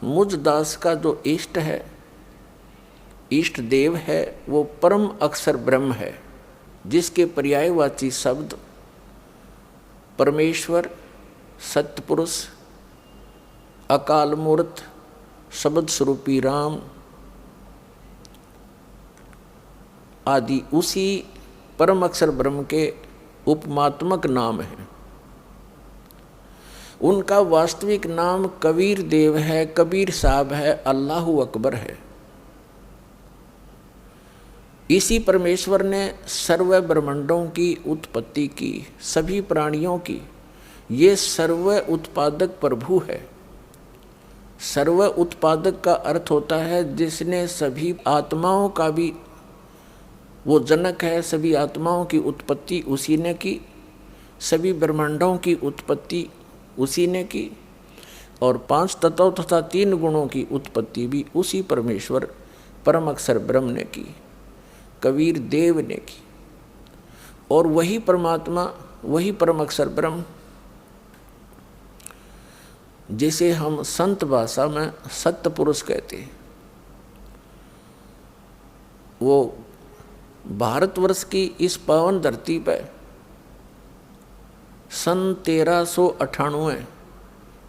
मुझ दास का जो इष्ट है, इष्ट देव है, वो परम अक्षर ब्रह्म है, जिसके पर्यायवाची शब्द परमेश्वर, सत्यपुरुष, अकाल मूर्त, शब्द स्वरूपी राम आदि उसी परम अक्षर ब्रह्म के उपमात्मक नाम हैं। उनका वास्तविक नाम कबीर देव है, कबीर साहब है, अल्लाहु अकबर है। इसी परमेश्वर ने सर्व ब्रह्मांडों की उत्पत्ति की, सभी प्राणियों की। ये सर्व उत्पादक प्रभु है। सर्व उत्पादक का अर्थ होता है जिसने सभी आत्माओं का भी, वो जनक है, सभी आत्माओं की उत्पत्ति उसी ने की, सभी ब्रह्मांडों की उत्पत्ति उसी ने की, और 5 तत्व तथा 3 गुणों की उत्पत्ति भी उसी परमेश्वर परम अक्षर ब्रह्म ने की, कबीर देव ने की। और वही परमात्मा, वही परम अक्षर ब्रह्म, जिसे हम संत भाषा में सत्य पुरुष कहते हैं, वो भारतवर्ष की इस पावन धरती पर सन 1398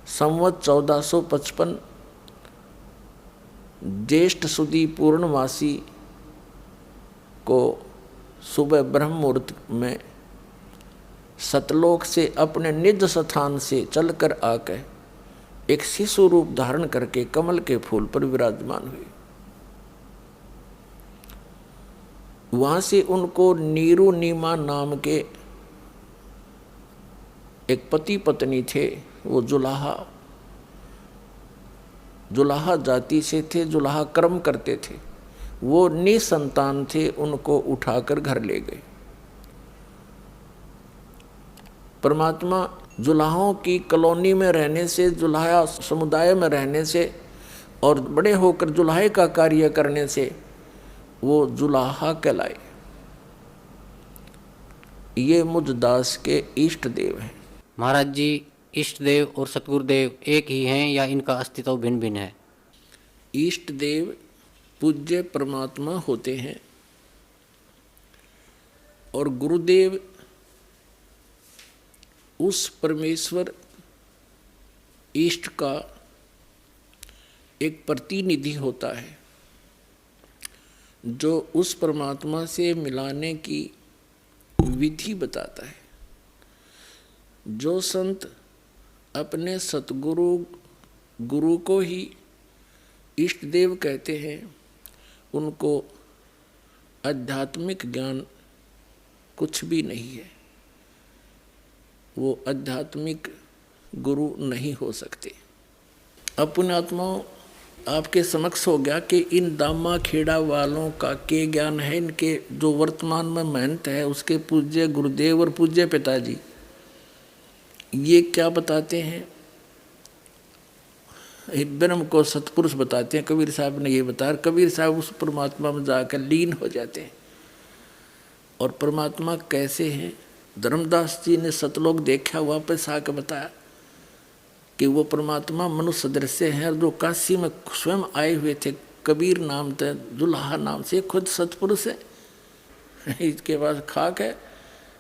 संवत 1455 ज्येष्ठ सुदी पूर्णमासी को सुबह ब्रह्म मुहूर्त में सतलोक से अपने निज स्थान से चलकर आकर एक शिशु रूप धारण करके कमल के फूल पर विराजमान हुए। वहां से उनको नीरू नीमा नाम के एक पति पत्नी थे। वो जुलाहा जाति से थे, जुलाहा कर्म करते थे। वो निसंतान थे, उनको उठाकर घर ले गए। परमात्मा जुलाहों की कॉलोनी में रहने से, जुलाहा समुदाय में रहने से और बड़े होकर जुलाहे का कार्य करने से वो जुलाहा कहलाए। ये मुझ दास के इष्ट देव हैं। महाराज जी, इष्ट देव और सतगुरुदेव एक ही हैं या इनका अस्तित्व भिन्न भिन्न है? इष्ट देव पूज्य परमात्मा होते हैं और गुरुदेव उस परमेश्वर इष्ट का एक प्रतिनिधि होता है, जो उस परमात्मा से मिलाने की विधि बताता है। जो संत अपने सतगुरु गुरु को ही इष्ट देव कहते हैं, उनको आध्यात्मिक ज्ञान कुछ भी नहीं है। वो आध्यात्मिक गुरु नहीं हो सकते। अपने आत्माओं, आपके समक्ष हो गया कि इन दामा खेड़ा वालों का के ज्ञान है। इनके जो वर्तमान में महंत है, उसके पूज्य गुरुदेव और पूज्य पिताजी ये क्या बताते हैं? ब्रह्म को सतपुरुष बताते हैं। कबीर साहब ने ये बताया। कबीर साहब उस परमात्मा में जाकर लीन हो जाते हैं। और परमात्मा कैसे हैं? धर्मदास जी ने सतलोक देखा, वापस आकर बताया कि वो परमात्मा मनुष्य दृश्य हैं। जो काशी में स्वयं आए हुए थे, कबीर नाम थे, जुलाहा नाम से, खुद सतपुरुष है। इसके पास खाक है।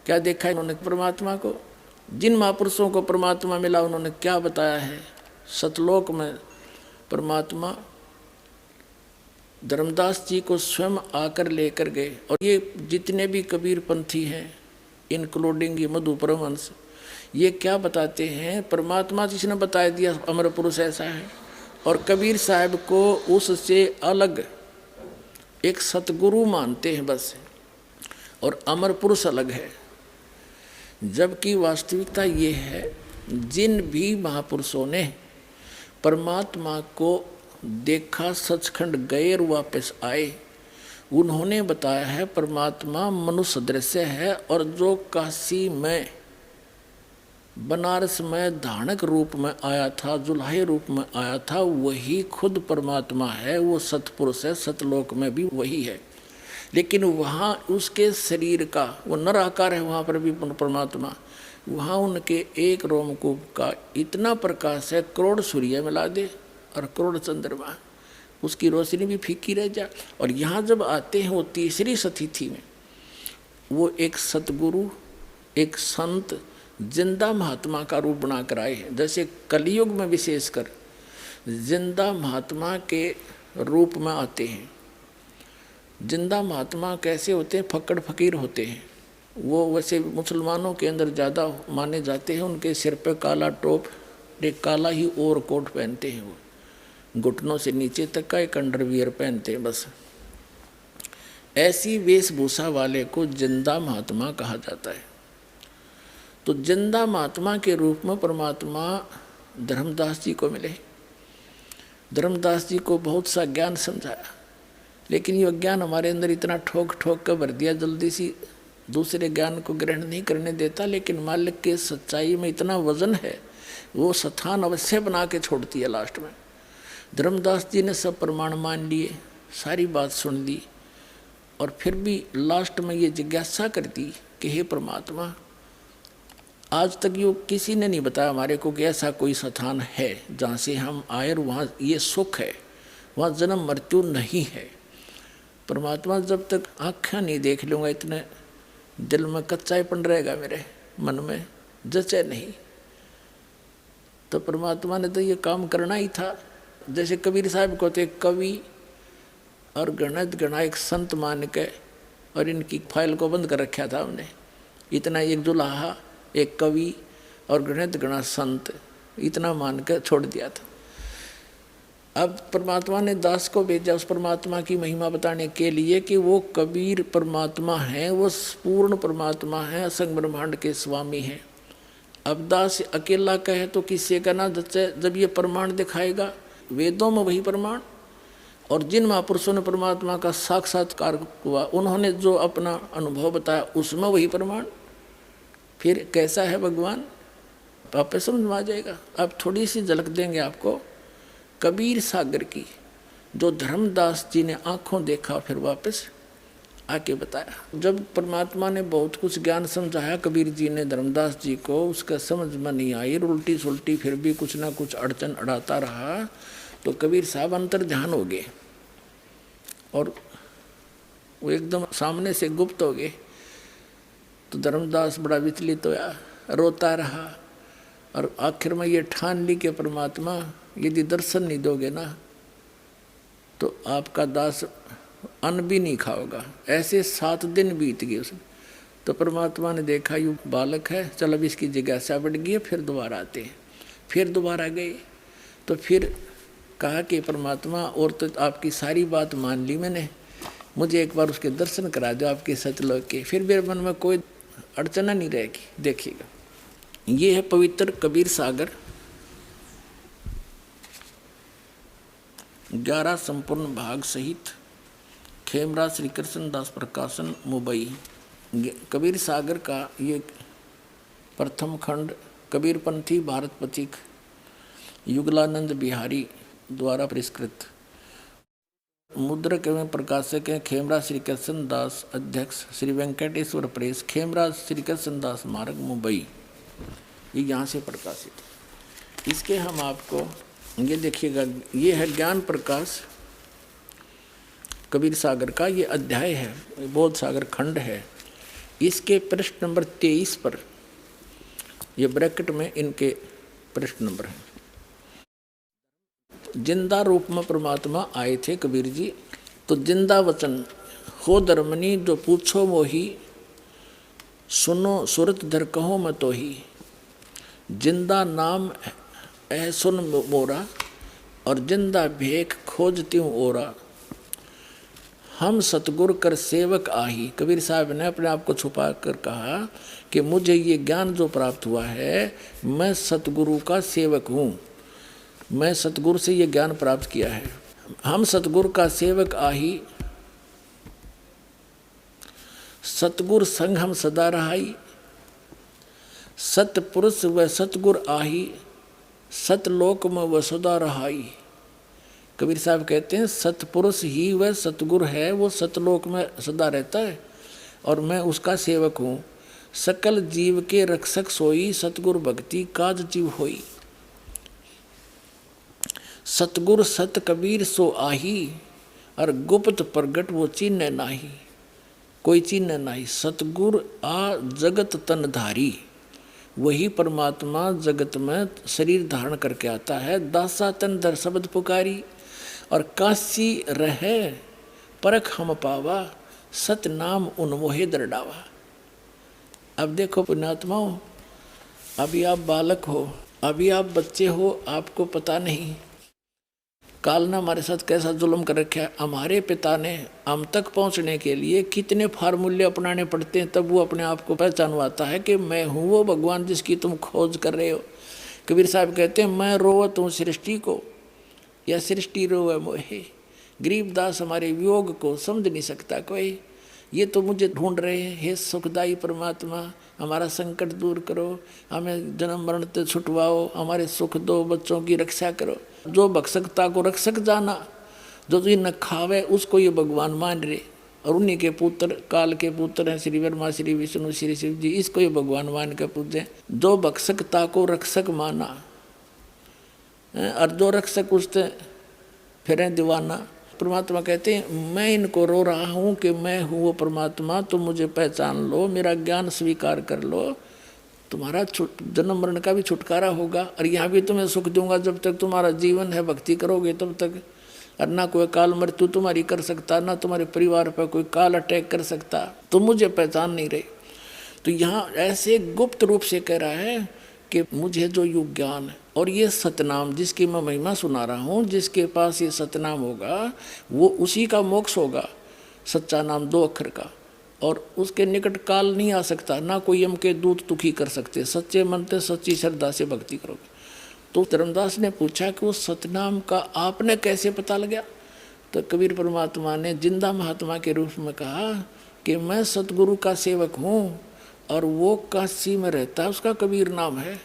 क्या देखा इन्होंने परमात्मा को? जिन महापुरुषों को परमात्मा मिला उन्होंने क्या बताया है? सतलोक में परमात्मा धर्मदास जी को स्वयं आकर लेकर गए। और ये जितने भी कबीर पंथी हैं, इंक्लूडिंग ये मधु परमहंस, ये क्या बताते हैं? परमात्मा जिसने बता दिया अमर पुरुष ऐसा है, और कबीर साहब को उससे अलग एक सतगुरु मानते हैं बस, और अमर पुरुष अलग है। जबकि वास्तविकता ये है, जिन भी महापुरुषों ने परमात्मा को देखा, सचखंड गए और वापस आए, उन्होंने बताया है परमात्मा मनुष्य दृश्य है। और जो काशी में, बनारस में धानक रूप में आया था, जुलाहे रूप में आया था, वही खुद परमात्मा है। वो सतपुरुष है। सतलोक में भी वही है। लेकिन वहाँ उसके शरीर का वो नर आकार है, वहाँ पर भी परमात्मा, वहाँ उनके एक रोमकूप का इतना प्रकाश है, करोड़ सूर्य मिला दे और करोड़ चंद्रमा, उसकी रोशनी भी फीकी रह जा। और यहाँ जब आते हैं वो तीसरी सतिथि में, वो एक सतगुरु, एक संत, जिंदा महात्मा का रूप बनाकर आए हैं। जैसे कलयुग में विशेषकर जिंदा महात्मा के रूप में आते हैं। जिंदा महात्मा कैसे होते हैं? फक्कड़ फकीर होते हैं। वो वैसे मुसलमानों के अंदर ज़्यादा माने जाते हैं। उनके सिर पे काला टोप, एक काला ही ओवर कोट पहनते हैं। वो घुटनों से नीचे तक का एक अंडरवियर पहनते हैं बस। ऐसी वेशभूषा वाले को जिंदा महात्मा कहा जाता है। तो जिंदा महात्मा के रूप में परमात्मा धर्मदास जी को मिले। धर्मदास जी को बहुत सा ज्ञान समझाया, लेकिन ये ज्ञान हमारे अंदर इतना ठोक ठोक कर भर दिया, जल्दी सी दूसरे ज्ञान को ग्रहण नहीं करने देता। लेकिन मालिक के सच्चाई में इतना वजन है, वो स्थान अवश्य बना के छोड़ती है लास्ट में। धर्मदास जी ने सब प्रमाण मान लिए, सारी बात सुन ली, और फिर भी लास्ट में ये जिज्ञासा कर दी कि हे परमात्मा, आज तक यो किसी ने नहीं बताया हमारे को कि ऐसा कोई स्थान है जहाँ से हम आए और वहाँ ये सुख है, वहाँ जन्म मृत्यु नहीं है। परमात्मा, जब तक आँखें नहीं देख लूँगा, इतने दिल में कच्चाईपन रहेगा, मेरे मन में जचे नहीं। तो परमात्मा ने तो ये काम करना ही था। जैसे कबीर साहब को थे कवि और गणित गणायक संत मान के, और इनकी फाइल को बंद कर रखा था हमने। इतना एक जुलाहा, एक कवि और गणित गणा संत, इतना मान कर छोड़ दिया था। अब परमात्मा ने दास को भेजा उस परमात्मा की महिमा बताने के लिए कि वो कबीर परमात्मा है, वो पूर्ण परमात्मा है, असंग ब्रह्मांड के स्वामी हैं। अब दास अकेला कहे तो किसी का ना जचे, जब ये प्रमाण दिखाएगा। वेदों में वही प्रमाण, और जिन महापुरुषों ने परमात्मा का साक्षात्कार हुआ, उन्होंने जो अपना अनुभव बताया, उसमें वही प्रमाण। फिर कैसा है भगवान, आप समझ में आ जाएगा। अब थोड़ी सी झलक देंगे आपको कबीर सागर की, जो धर्मदास जी ने आंखों देखा, फिर वापस आके बताया। जब परमात्मा ने बहुत कुछ ज्ञान समझाया कबीर जी ने धर्मदास जी को, उसका समझ में नहीं आई, उल्टी सुल्टी फिर भी कुछ ना कुछ अड़चन अड़ाता रहा, तो कबीर साहब अंतर ध्यान हो गए और वो एकदम सामने से गुप्त हो गए। तो धर्मदास बड़ा विचलित होया, रोता रहा, और आखिर में ये ठान ली कि परमात्मा, यदि दर्शन नहीं दोगे ना तो आपका दास अन्न भी नहीं खाओगा। ऐसे 7 दिन बीत गए उसमें। तो परमात्मा ने देखा यू बालक है, चल अब इसकी जिज्ञासा बढ़ गई है, फिर दोबारा आते हैं। फिर दोबारा गए तो फिर कहा कि परमात्मा, और तो आपकी सारी बात मान ली मैंने, मुझे एक बार उसके दर्शन करा दो आपके सतलोक के, फिर मेरे मन में कोई अड़चना नहीं रहेगी। देखिएगा, ये है पवित्र कबीर सागर, 11 संपूर्ण भाग सहित, खेमराज श्री कृष्ण दास प्रकाशन, मुंबई। कबीर सागर का ये प्रथम खंड कबीरपंथी भारत पथिक युगलानंद बिहारी द्वारा परिष्कृत। मुद्रक एवं प्रकाशक हैं खेमराज श्री कृष्ण दास, अध्यक्ष श्री वेंकटेश्वर प्रेस, खेमराज श्री कृष्ण दास मार्ग, मुंबई। ये यहाँ से प्रकाशित। इसके हम आपको ये देखिएगा, ये है ज्ञान प्रकाश कबीर सागर का, ये अध्याय है, बोध सागर खंड है। इसके पृष्ठ नंबर 23 पर, ये ब्रैकेट में इनके पृष्ठ नंबर हैं। जिंदा रूप में परमात्मा आए थे कबीर जी। तो जिंदा वचन हो धर्मनी, जो पूछो मोही, सुनो सुरत धर कहो मैं तो ही। जिंदा नाम है सुन मोरा, और जिंदा भेख खोजती हूँ ओरा। हम सतगुरु कर सेवक आही। कबीर साहब ने अपने आप को छुपा कर कहा कि मुझे ये ज्ञान जो प्राप्त हुआ है, मैं सतगुरु का सेवक हूँ, मैं सतगुरु से ये ज्ञान प्राप्त किया है। हम सतगुरु का सेवक आही, सतगुरु संग हम सदा रहाई। सतपुरुष व सतगुरु आही, सतलोक में वह सदा रहाई। कबीर साहब कहते हैं सतपुरुष ही वह सतगुरु है, वो सतलोक में सदा रहता है, और मैं उसका सेवक हूँ। सकल जीव के रक्षक सोई, सतगुरु भक्ति काज जीव होई। सतगुर सत कबीर सो आही, और गुप्त प्रगट वो चिन्ह नाही, कोई चिन्ह नहीं। सतगुर आ जगत तन धारी, वही परमात्मा जगत में शरीर धारण करके आता है। दासा तन दर शब्द पुकारी, और काशी रहे परख हम पावा, सत नाम उन्मोहे दरडावा। अब देखो पुण्यात्माओं, अभी आप बालक हो, अभी आप बच्चे हो, आपको पता नहीं काल ने हमारे साथ कैसा जुल्म कर रखा है। हमारे पिता ने हम तक पहुंचने के लिए कितने फार्मूले अपनाने पड़ते हैं, तब वो अपने आप को पहचानवाता है कि मैं हूँ वो भगवान जिसकी तुम खोज कर रहे हो। कबीर साहब कहते हैं, मैं रोवत हूँ सृष्टि को, या सृष्टि रोवे मोहे। गरीबदास हमारे वियोग को समझ नहीं सकता कोई, ये तो मुझे ढूंढ रहे हैं। हे सुखदाई परमात्मा, हमारा संकट दूर करो, हमें जन्म मरण से छुटवाओ, हमारे सुख दो, बच्चों की रक्षा करो। जो भक्षकता को रक्षक जाना, जो तुझे न खावे उसको ये भगवान मान रहे, और उन्हीं के पुत्र, काल के पुत्र हैं श्री ब्रह्मा, श्री विष्णु, श्री शिव जी, इसको ये भगवान मान के पूजे। जो भक्षकता को रक्षक माना, और जो रक्षक उससे फिर दीवाना। परमात्मा कहते हैं, मैं इनको रो रहा हूँ कि मैं हूँ वो परमात्मा, तुम मुझे पहचान लो, मेरा ज्ञान स्वीकार कर लो, तुम्हारा जन्म मरण का भी छुटकारा होगा, और यहाँ भी तुम्हें सुख दूंगा जब तक तुम्हारा जीवन है, भक्ति करोगे तब तक। और ना कोई काल मृत्यु तुम्हारी कर सकता, ना तुम्हारे परिवार पर कोई काल अटैक कर सकता, तुम मुझे पहचान नहीं रहे। तो यहाँ ऐसे गुप्त रूप से कह रहा है कि मुझे जो युग ज्ञान और ये सतनाम जिसकी मैं महिमा सुना रहा हूँ, जिसके पास ये सतनाम होगा वो उसी का मोक्ष होगा। सच्चा नाम 2 अक्षर का, और उसके निकट काल नहीं आ सकता, ना कोई यम के दूत दुखी कर सकते। सच्चे मन से सच्ची श्रद्धा से भक्ति करोगे। तो धर्मदास ने पूछा कि वो सतनाम का आपने कैसे पता लगा? तो कबीर परमात्मा ने जिंदा महात्मा के रूप में कहा कि मैं सतगुरु का सेवक हूँ, और वो काशी में रहता है, उसका कबीर नाम है,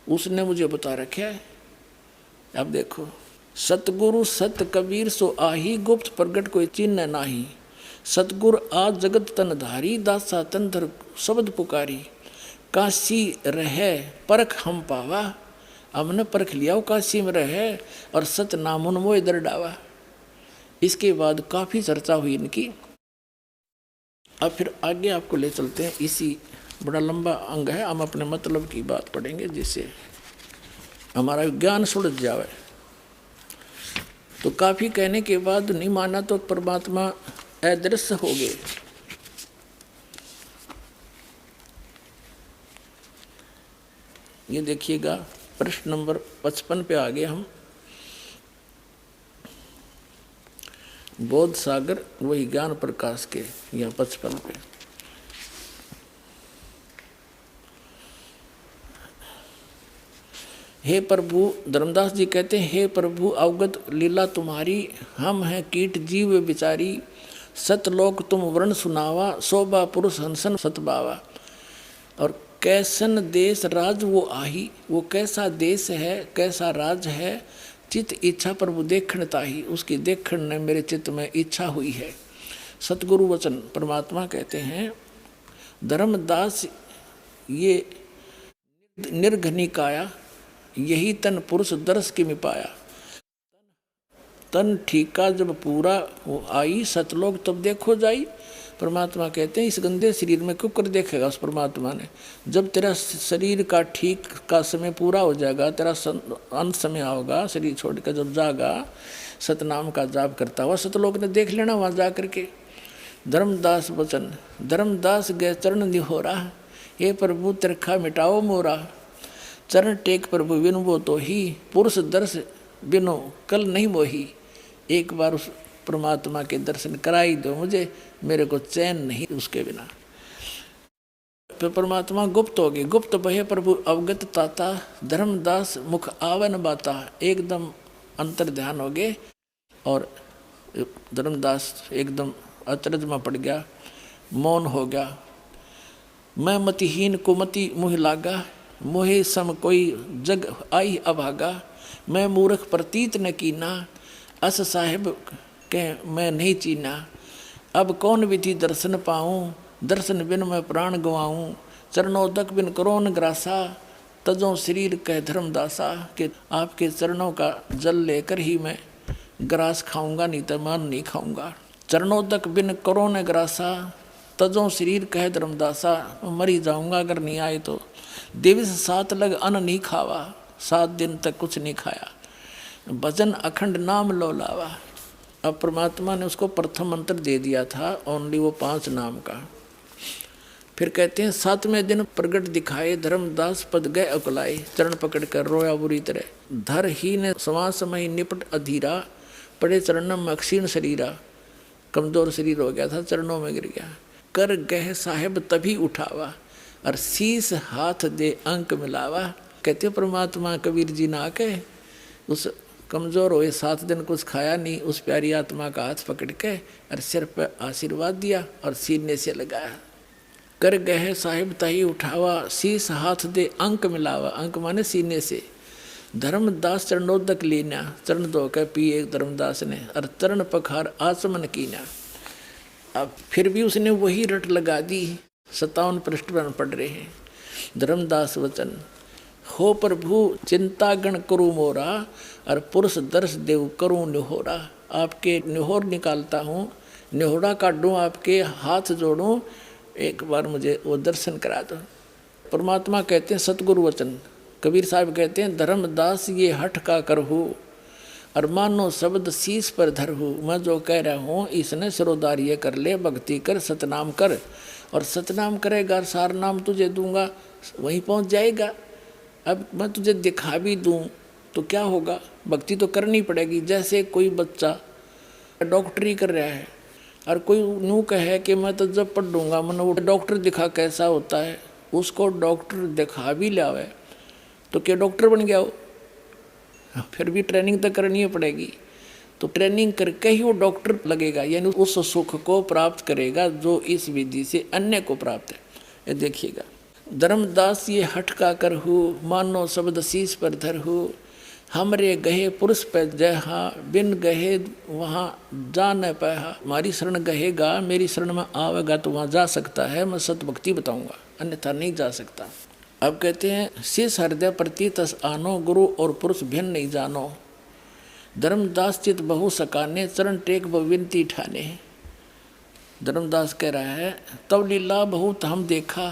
उसने मुझे बता रखा है। अब देखो, सतगुरु सत कबीर सो आही, गुप्त प्रगट कोई चिन्ह नाही। सतगुर आ जगत तन धारी, दासा तन धर शब्द पुकारी। काशी रहे परख हम पावा, हमने परख लिया वो काशी में रहे, और सत नाम उन्मोह दरडावा। इसके बाद काफी चर्चा हुई इनकी। अब फिर आगे आपको ले चलते हैं, इसी बड़ा लंबा अंग है, हम अपने मतलब की बात पढ़ेंगे जिससे हमारा ज्ञान सुलझ जावे। तो काफी कहने के बाद नहीं माना तो परमात्मा अदृश्य हो गए। ये देखिएगा, प्रश्न नंबर 55 पे आ गए हम। बोध सागर वही ज्ञान प्रकाश के, यहाँ 55 पे। हे प्रभु, धर्मदास जी कहते हैं, हे प्रभु अवगत लीला तुम्हारी, हम हैं कीट जीव बिचारी। सतलोक तुम वर्ण सुनावा, शोभा पुरुष हंसन सतबावा। और कैसन देश राज वो आही, वो कैसा देश है, कैसा राज है। चित इच्छा प्रभु देखण ताही, उसकी देखण ने मेरे चित्त में इच्छा हुई है। सतगुरु वचन परमात्मा कहते हैं, धर्मदास ये निर्घनिकाया, यही तन पुरुष दर्श की मिपाया। तन ठीका जब पूरा वो आई, सतलोक तब देखो जाई। परमात्मा कहते हैं, इस गंदे शरीर में क्यों कर देखेगा उस परमात्मा ने? जब तेरा शरीर का ठीक का समय पूरा हो जाएगा, तेरा अंत समय होगा, शरीर छोड़कर जब जागा, सतनाम का जाप करता हुआ सतलोक ने देख लेना वहाँ जा करके। धर्मदास वचन, धर्मदास गए चरण निहोरा, हे प्रभु तिरखा मिटाओ मोरा। चरण टेक प्रभु विनबो तो ही, पुरुष दर्श बिनो कल नहीं मोही। एक बार उस परमात्मा के दर्शन कराई दो मुझे, मेरे को चैन नहीं उसके बिना। फिर परमात्मा गुप्त हो गए। गुप्त बहे प्रभु अवगत ताता, धर्मदास मुख आवन बाता। एकदम अंतर ध्यान हो गए, और धर्मदास एकदम अचरज में पड़ गया, मौन हो गया। मैं मतिहीन कुमति मुँह लागा, मोहे सम कोई जग आई अभागा। मैं मूर्ख प्रतीत न कीना, अस साहिब के मैं नहीं चीना। अब कौन विधि दर्शन पाऊँ, दर्शन बिन मैं प्राण गवाऊँ। चरणों तक बिन करो न ग्रासा, तजों शरीर कह धर्मदासा, कि आपके चरणों का जल लेकर ही मैं ग्रास खाऊंगा, नहीं तो मान नहीं खाऊंगा। चरणों तक बिन करो न ग्रासा, तजों शरीर कह धर्मदासा, मरी जाऊंगा अगर नहीं आए तो। दिवस 7 लग अन्न नहीं खावा, 7 दिन तक कुछ नहीं खाया। भजन अखंड नाम लो लावा। अब परमात्मा ने उसको प्रथम मंत्र दे दिया था, ओनली वो 5 नाम का। फिर कहते हैं 7वें दिन प्रगट दिखाए, धर्मदास पद गए अकुलाए। चरण पकड़ कर रोया बुरी तरह। धर ही ने सवा समय निपट अधीरा, पड़े चरणों में अक्षीण शरीरा। कमजोर शरीर हो गया था, चरणों में गिर गया। कर गह साहेब तभी उठावा, और शीस हाथ दे अंक मिलावा। कहते परमात्मा कबीर जी ना के उस कमजोर हुए 7 दिन कुछ खाया नहीं, उस प्यारी आत्मा का हाथ पकड़ के और सिर पर आशीर्वाद दिया और सीने से लगाया। कर गए साहिब तही उठावा, शीस हाथ दे अंक मिलावा। अंक माने सीने से। धर्मदास चरणोदक लीना, चरण धो के पिए धर्मदास ने, और चरण पखार आचमन कीना। अब फिर भी उसने वही रट लगा दी। 57 पृष्ठ पर पढ़ रहे हैं। धर्मदास वचन हो प्रभु चिंता गण करूँ मोरा, और पुरुष दर्श देव करूँ निहोरा। आपके निहोर निकालता हूँ, निहोरा काटूँ, आपके हाथ जोड़ूँ, एक बार मुझे वो दर्शन करा दो। परमात्मा कहते हैं सतगुरु वचन। कबीर साहब कहते हैं धर्मदास ये हठ का करहु, और मानो शब्द शीश पर धरहु। मैं जो कह रहा हूँ इसने सिरोदारिये कर ले, भक्ति कर, सतनाम कर, और सतनाम करेगा सार नाम तुझे दूंगा, वहीं पहुँच जाएगा। अब मैं तुझे दिखा भी दूं तो क्या होगा, भक्ति तो करनी पड़ेगी। जैसे कोई बच्चा डॉक्टरी कर रहा है और कोई यूँ कहे कि मैं तो जब पढ़ लूँगा, मैंने वो डॉक्टर दिखा कैसा होता है, उसको डॉक्टर दिखा भी लावे तो क्या डॉक्टर बन गया हो? फिर भी ट्रेनिंग तो करनी ही पड़ेगी। तो ट्रेनिंग करके ही वो डॉक्टर लगेगा, यानी उस सुख को प्राप्त करेगा जो इस विधि से अन्य को प्राप्त है। ये देखिएगा, धर्मदास ये हट का करहु, मानो शब्द शीश पर धरहु। हमरे गहे पुरुष पे जहा, बिन गहे वहाँ जा न पाया। हमारी शरण गहेगा, मेरी शरण में आवेगा तो वहाँ जा सकता है, मैं सतभक्ति बताऊंगा, अन्यथा नहीं जा सकता। अब कहते हैं शीश हृदय प्रति तस आनो, गुरु और पुरुष भिन्न नहीं जानो। धर्मदास चित बहु सकाने, चरण टेक विनती ठाने। धर्मदास कह रहा है तब लीला बहुत हम देखा,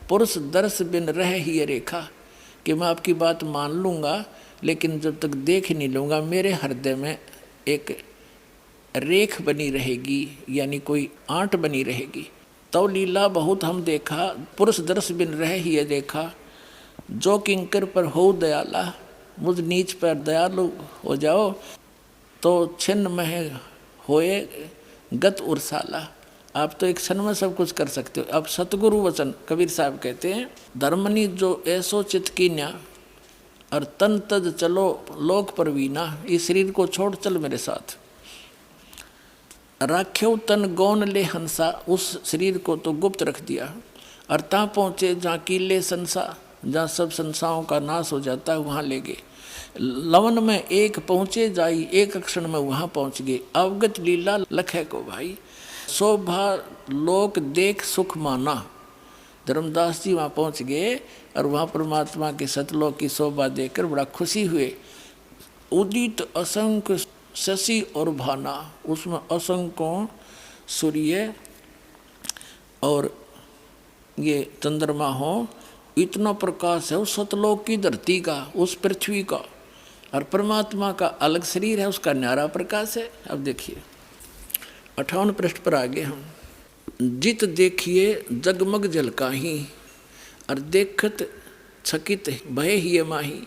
पुरुष दर्श बिन रह ही रेखा। कि मैं आपकी बात मान लूँगा, लेकिन जब तक देख नहीं लूँगा मेरे हृदय में एक रेख बनी रहेगी, यानी कोई आंट बनी रहेगी। तो लीला बहुत हम देखा, पुरुष दर्श बिन रह ही देखा। जो किंकर पर हो दयाला, मुझ नीच पर दयालु हो जाओ, तो छिन्न मह होए गत उर्साला। आप तो एक क्षण में सब कुछ कर सकते हो। अब सतगुरु वचन कबीर साहब कहते हैं धर्मनी जो ऐसो चित कीन्या, और तन तज चलो लोक परवीना। इस शरीर को छोड़ चल मेरे साथ। राख्यो तन गौन ले हंसा, उस शरीर को तो गुप्त रख दिया। और ता पहुँचे जहाँ कीले संसा, जहाँ सब संसाओं का नाश हो जाता है वहाँ ले गए। लवन में एक पहुँचे जाई, एक क्षण में वहाँ पहुँच गए। अवगत लीला लखे को भाई, शोभा लोक देख सुख माना। धर्मदास जी वहाँ पहुँच गए और वहाँ परमात्मा के सतलोक की शोभा देखकर बड़ा खुशी हुए। उदित असंख्य शशि और भाना, उसमें असंख्यों सूर्य और ये चंद्रमा हो, इतना प्रकाश है उस सतलोक की धरती का, उस पृथ्वी का। और परमात्मा का अलग शरीर है, उसका न्यारा प्रकाश है। अब देखिए 58 पृष्ठ पर आगे हम। जित देखिए जगमग झलकाही, और देखत छकित भय ही माही।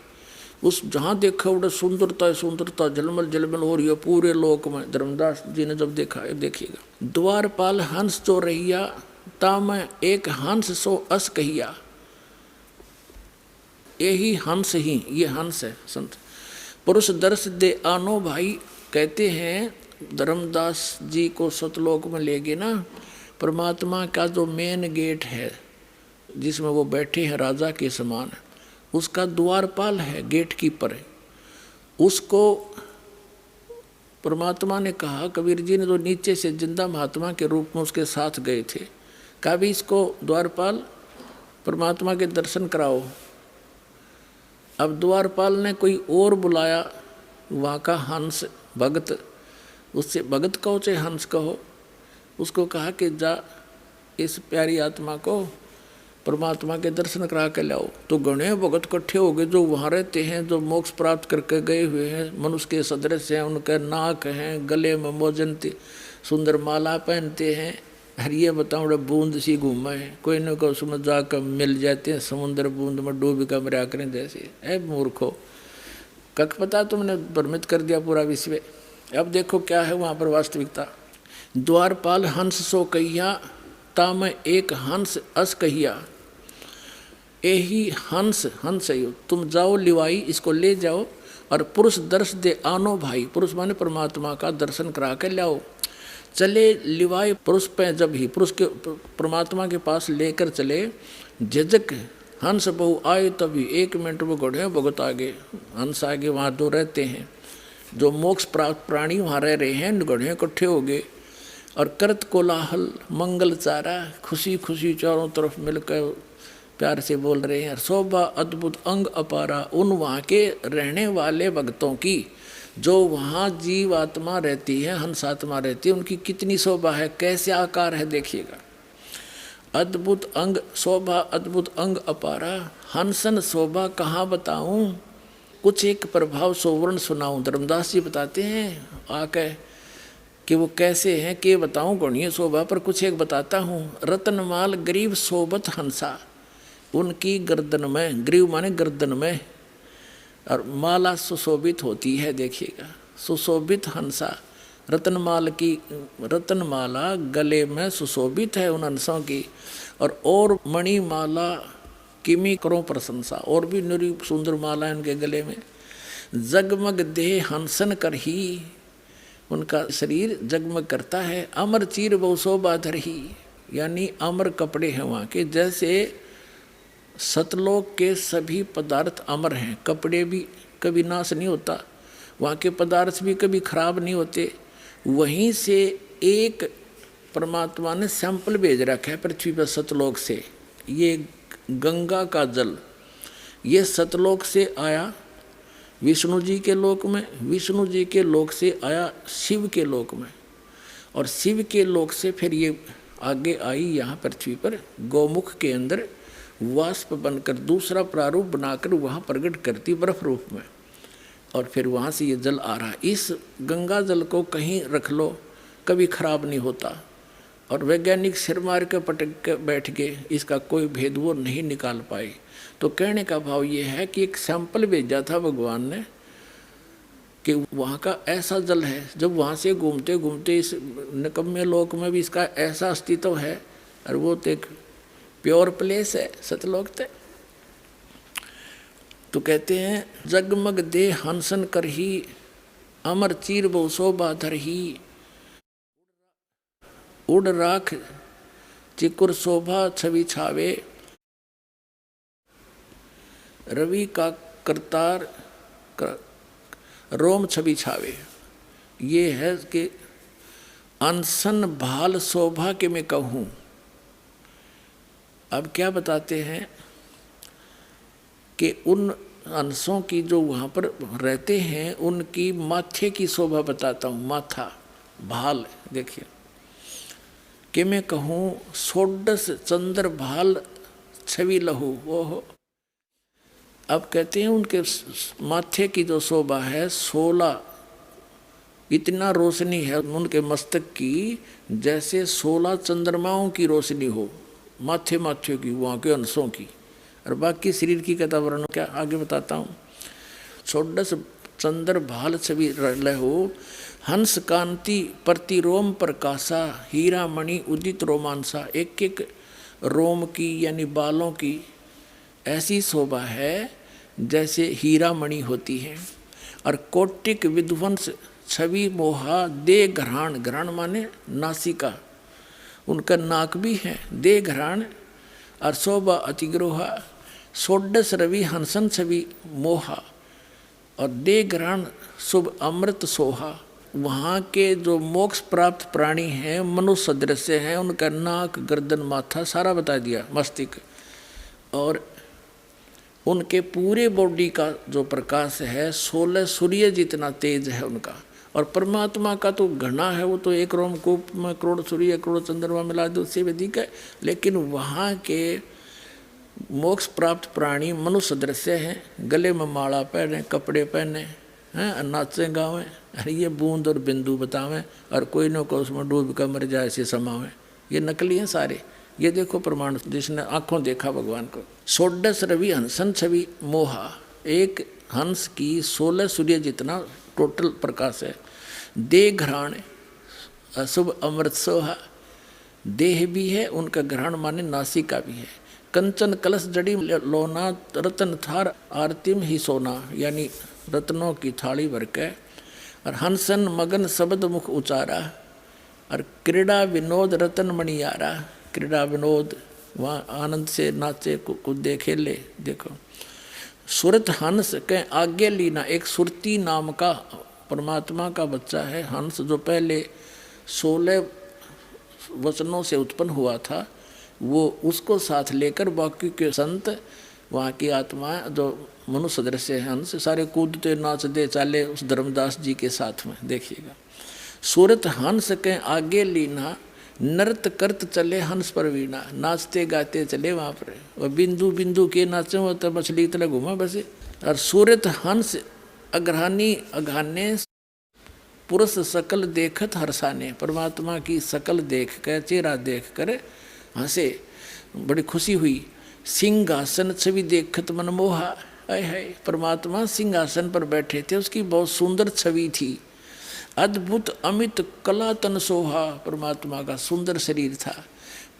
उस जहाँ देखा उड़े सुंदरता सुंदरता झलमल झलमल हो रही है पूरे लोक में। धर्मदास जी ने जब देखा, देखिएगा। द्वारपाल हंस जो रहिया, ता मैं एक हंस सो अस कहिया। यही हंस ही, ये हंस है संत। पुरुष दर्श दे आनो भाई, कहते हैं धर्मदास जी को सतलोक में ले गए ना। परमात्मा का जो मेन गेट है जिसमें वो बैठे हैं राजा के समान, उसका द्वारपाल है, गेट कीपर है। उसको परमात्मा ने कहा, कबीर जी ने तो नीचे से जिंदा महात्मा के रूप में उसके साथ गए थे, कहा भी इसको द्वारपाल परमात्मा के दर्शन कराओ। अब द्वारपाल ने कोई और बुलाया, वहाँ का हंस भगत, उससे भगत कहो चाहे हंस कहो, उसको कहा कि जा इस प्यारी आत्मा को परमात्मा के दर्शन करा के लाओ। तो गणे भगत इकट्ठे हो गए जो वहाँ रहते हैं, जो मोक्ष प्राप्त करके गए हुए हैं, मनुष्य के सदृश हैं, उनके नाक हैं, गले में मोजनते सुंदर माला पहनते हैं। हर ये बताओ बूंद सी घूमा है, कोई न कोई उसमें जाकर मिल जाते हैं, समुद्र बूंद में डूब कर मरा करें जैसे। ऐ मूर्खो, कख पता तुमने भ्रमित कर दिया पूरा विश्व। अब देखो क्या है वहाँ पर वास्तविकता। द्वारपाल हंस सो कहिया, ता मैं एक हंस अस कहिया। यही हंस हंस है, तुम जाओ लिवाई, इसको ले जाओ और पुरुष दर्श दे आनो भाई। पुरुष माने परमात्मा का दर्शन करा के लाओ। चले लिवाई पुरुष पे, जब ही पुरुष के परमात्मा के पास लेकर चले, झिझक हंस बहु आए तभी 1 मिनट वो गढ़े भगत आगे, हंस आगे। वहाँ दो रहते हैं जो मोक्ष प्राप्त प्राणी वहाँ रह रहे हैं, गढ़े इकट्ठे हो गए और करत कोलाहल मंगल चारा, खुशी खुशी चारों तरफ मिलकर प्यार से बोल रहे हैं। शोभा अद्भुत अंग अपारा, उन वहाँ के रहने वाले भक्तों की, जो वहाँ जीव आत्मा रहती है, हंस आत्मा रहती है, उनकी कितनी शोभा है, कैसे आकार है देखिएगा। अद्भुत अंग शोभा अद्भुत अंग अपारा, हंसन शोभा कहाँ बताऊँ, कुछ एक प्रभाव सोवर्ण सुनाऊँ। धर्मदास जी बताते हैं आके कि वो कैसे हैं, के बताऊँ गणीय शोभा, पर कुछ एक बताता हूँ। रतनमाल गरीब सोबत हंसा, उनकी गर्दन में, ग्रीव माने गर्दन में, और माला सुशोभित होती है देखिएगा, सुशोभित हंसा। रतनमाल की रतनमाला गले में सुशोभित है उन हंसों की, और मणिमाला किमी करो प्रशंसा, और भी निरी सुंदर माला है उनके गले में। जगमग देह हंसन कर ही, उनका शरीर जगमग करता है। अमर चीर बहु शोभा धर ही, यानी अमर कपड़े हैं वहाँ के, जैसे सतलोक के सभी पदार्थ अमर हैं। कपड़े भी कभी नाश नहीं होता, वहाँ के पदार्थ भी कभी खराब नहीं होते। वहीं से एक परमात्मा ने सैंपल भेज रखा है पृथ्वी पर सतलोक से। ये गंगा का जल, ये सतलोक से आया विष्णु जी के लोक में, विष्णु जी के लोक से आया शिव के लोक में, और शिव के लोक से फिर ये आगे आई यहाँ पृथ्वी पर गौमुख के अंदर वाष्प बनकर दूसरा प्रारूप बनाकर वहाँ प्रकट करती बर्फ रूप में, और फिर वहाँ से ये जल आ रहा है। इस गंगा जल को कहीं रख लो कभी खराब नहीं होता, और वैज्ञानिक सिर मार के पटक के बैठ गए, इसका कोई भेद वो नहीं निकाल पाए। तो कहने का भाव ये है कि एक सैंपल भेजा था भगवान ने कि वहाँ का ऐसा जल है, जब वहाँ से घूमते घूमते इस निकम्मे लोक में भी इसका ऐसा अस्तित्व है, और वो तो एक प्योर प्लेस है सतलोक ते। तो कहते हैं जगमग दे हंसन कर ही, अमर चीर बहु शोभा धर ही। उड़ राख चिकुर शोभा छवि छावे, रवि का करतार रोम छवि छावे। ये है कि अनसन भाल शोभा के मैं कहूँ। अब क्या बताते हैं कि उन अंशों की जो वहाँ पर रहते हैं उनकी माथे की शोभा बताता हूँ। माथा भाल देखिए कि मैं कहूँ सोडस चंद्र भाल छवि लहू वो हो। अब कहते हैं उनके माथे की जो शोभा है 16, इतना रोशनी है उनके मस्तक की, जैसे 16 चंद्रमाओं की रोशनी हो माथे माथे की वहाँ के अंशों की। और बाकी शरीर की कथा वर्णन क्या आगे बताता हूँ। छोडस चंद्र भाल छवि लहो, हंस कांति प्रति रोम प्रकाशा, हीरा मणि उदित रोमांसा। एक एक रोम की यानी बालों की ऐसी शोभा है जैसे हीरा मणि होती है। और कोटिक विध्वंस छवि मोहा, दे घराण, घराण माने नासिका, उनका नाक भी है, दे घराण। और शोभा अतिग्रोहा, सोडस रवि हंसन छवि मोहा, और दे घराण शुभ अमृत सोहा। वहाँ के जो मोक्ष प्राप्त प्राणी हैं मनुष्य सदृश हैं, उनका नाक गर्दन माथा सारा बता दिया, मस्तिष्क। और उनके पूरे बॉडी का जो प्रकाश है 16 सूर्य जितना तेज है उनका। और परमात्मा का तो घना है, वो तो एक रोमकूप में करोड़ सूर्य करोड़ चंद्रमा मिला दो, उससे भी अधिक है। लेकिन वहाँ के मोक्ष प्राप्त प्राणी मनुष्य दृश्य हैं, गले में माला पहने, कपड़े पहने हैं, नाचे गावें, अरे ये बूंद और बिंदु बतावें, और कोई न कोई उसमें डूब कर मर जाए ऐसे समावें। ये नकली हैं सारे। ये देखो प्रमाण, जिसने आंखों देखा भगवान को। 16 रवि हंसन छवि मोहा, एक हंस की 16 सूर्य जितना टोटल प्रकाश है। देह घ्राण अशुभ अमृत सोहा, देह भी है उनका, घ्राण माने नासिका भी है। कंचन कलश जड़ी लोना, रतन थार आरतिम ही सोना, यानी रत्नों की थाली भर के। और हंसन मगन शब्द मुख उचारा, और क्रीड़ा विनोद रतन मणियारा, क्रीड़ा विनोद वहाँ आनंद से नाचे कूदे खेले। देखो सुरत हंस के आगे लीना, एक सुरती नाम का परमात्मा का बच्चा है हंस, जो पहले 16 वचनों से उत्पन्न हुआ था, वो उसको साथ लेकर बाकी के संत वहाँ की आत्माएं जो मनुष्य दृश्य है हंस, सारे कूदते नाचते चाले उस धर्मदास जी के साथ में। देखिएगा सूरत हंस के आगे लीना, नृत्य करत चले हंस पर वीणा, नाचते गाते चले वहाँ पर। और बिंदु बिंदु के नाचे वो तो मछली तरह घूमा बसे। और सूरत हंस अग्रहानी अघाने, पुरुष सकल देखत हर्षाने, परमात्मा की सकल देख कर, चेहरा देख कर हंसे, बड़ी खुशी हुई। सिंहासन छवि देखत मनमोहा, आय हाय परमात्मा सिंहासन पर बैठे थे, उसकी बहुत सुंदर छवि थी। अद्भुत अमित कला तन सोहा, परमात्मा का सुंदर शरीर था।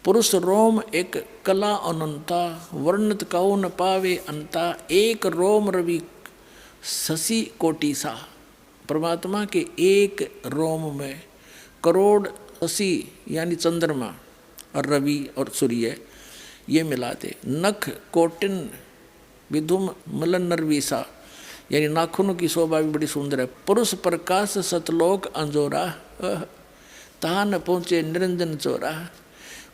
पुरुष रोम एक कला अनंता, वर्णत कहो न पावे अंता, एक रोम रवि शशि कोटि सा, परमात्मा के एक रोम में करोड़ शशि यानी चंद्रमा और रवि और सूर्य ये मिलाते। नख कोटिन विधुम मलन नरवीसा, यानी नाखूनों की शोभा भी बड़ी सुंदर है। पुरुष प्रकाश सतलोक अंजोरा, तहा न पहुँचे निरंजन चोरा।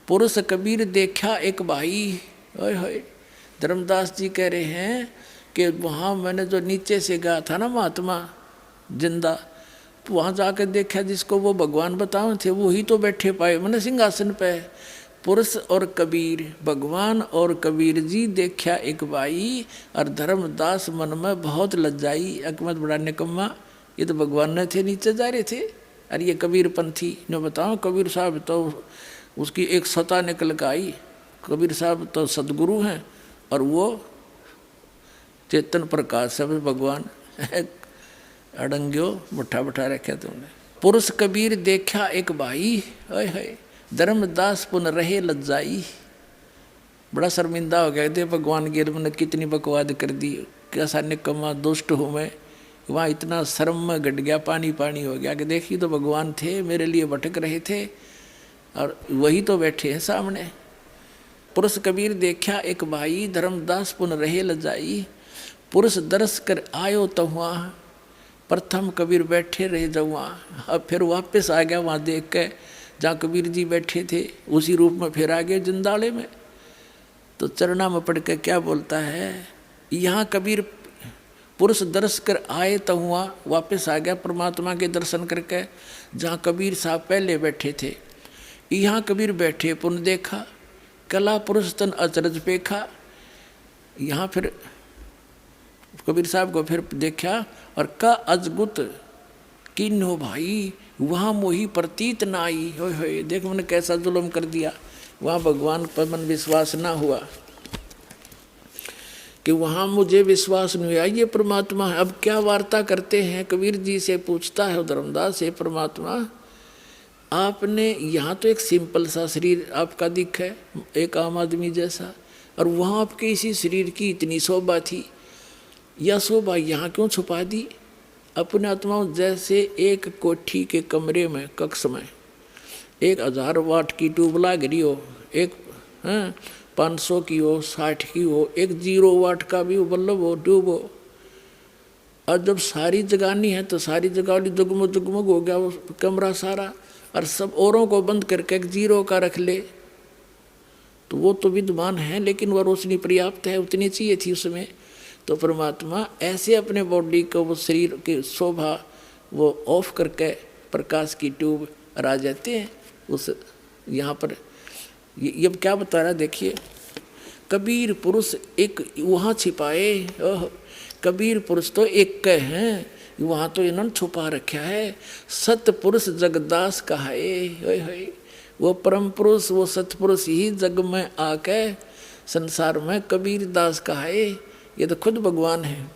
पुरुष कबीर देखा एक भाई, ओए होए धर्मदास जी कह रहे हैं कि वहाँ मैंने जो नीचे से गया था ना महात्मा जिंदा, वहाँ जाकर देखा जिसको वो भगवान बताओ थे, वो ही तो बैठे पाए मैंने सिंहासन पे। पुरुष और कबीर, भगवान और कबीर जी देखा एक भाई, और धर्मदास मन में बहुत लज्जाई, अकमत बड़ा निकम्मा, ये तो भगवान ने थे नीचे जा रहे थे, और ये कबीर पंथी ने बताओ। कबीर साहब तो उसकी एक सता निकल कर आई, कबीर साहब तो सदगुरु हैं और वो चेतन प्रकाश है भगवान। अड़ंग्यो मुठा बैठा रखे तुमने। पुरुष कबीर देखा एक भाई, है धर्मदास पुन रहे लज्जाई, बड़ा शर्मिंदा हो गया थे भगवान के, मैंने कितनी बकवाद कर दी, कैसा निकम्मा दुष्ट हूँ मैं। वहाँ इतना शर्म में घट गया, पानी पानी हो गया कि देखिए तो भगवान थे, मेरे लिए भटक रहे थे और वही तो बैठे हैं सामने। पुरुष कबीर देखा एक भाई, धर्मदास पुन रहे लज्जाई, पुरुष दर्श कर आयो तो वहाँ, प्रथम कबीर बैठे रहे जब वहाँ, अब फिर वापस आ गया वहाँ देख के जहाँ कबीर जी बैठे थे, उसी रूप में फिर आ गए जिंदाले में। तो चरणा में पढ़ के क्या बोलता है, यहाँ कबीर पुरुष दर्श कर आए तो हुआ, वापस आ गया परमात्मा के दर्शन करके जहाँ कबीर साहब पहले बैठे थे। यहाँ कबीर बैठे पुन देखा, कला पुरुष तन अचरज पेखा, यहाँ फिर कबीर साहब को फिर देखा और का अजगुत किन्हो भाई, वहाँ मोही प्रतीत ना आई। हो देख मैंने कैसा जुल्म कर दिया, वहाँ भगवान पर मन विश्वास ना हुआ कि वहाँ मुझे विश्वास नहीं हुआ ये परमात्मा है। अब क्या वार्ता करते हैं, कबीर जी से पूछता है धर्मदास से, परमात्मा आपने यहाँ तो एक सिंपल सा शरीर आपका दिख है, एक आम आदमी जैसा, और वहाँ आपके इसी शरीर की इतनी शोभा थी, यह शोभा यहाँ क्यों छुपा दी। अपने आत्माओं जैसे एक कोठी के कमरे में कक्ष में 1000 वाट की ट्यूब लाग रही हो, एक 500 की हो, 60 की हो, एक 0 वाट का भी बल्ब हो, ट्यूब हो, और जब सारी जगानी है तो सारी जगानी जगमग जगमग हो गया वो कमरा सारा, और सब औरों को बंद करके एक 0 का रख ले तो वो तो विद्यमान है, लेकिन वह रोशनी पर्याप्त है, उतनी चाहिए थी उसमें। तो परमात्मा ऐसे अपने बॉडी को, वो शरीर की शोभा वो ऑफ करके प्रकाश की ट्यूब आ जाते हैं उस यहाँ पर। ये क्या बता रहा है देखिए, कबीर पुरुष एक वहाँ छिपाए, कबीर पुरुष तो एक के हैं, वहाँ तो इन्होंने छुपा रखा है। सत पुरुष जगदास कहाए, वो परम पुरुष, वो सतपुरुष ही जग में आके संसार में कबीर दास कहाए। ये तो खुद भगवान है।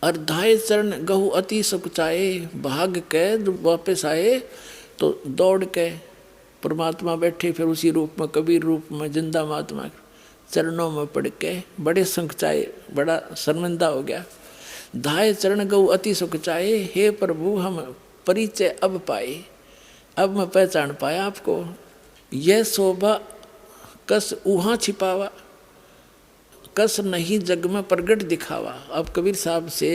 अर्धाए चरण गहु अति सुख चाहे, भाग के जब वापस आए तो दौड़ के परमात्मा बैठे, फिर उसी रूप में, कबीर रूप में, जिंदा महात्मा चरणों में पड़ के बड़े सुख चाहे, बड़ा शर्मिंदा हो गया। धाय चरण गौ अति सुख चाहे, हे प्रभु हम परिचय अब पाए, अब मैं पहचान पाया आपको। यह शोभा कस उहाँ छिपावा, कस नहीं जग में प्रगट दिखावा। अब कबीर साहब से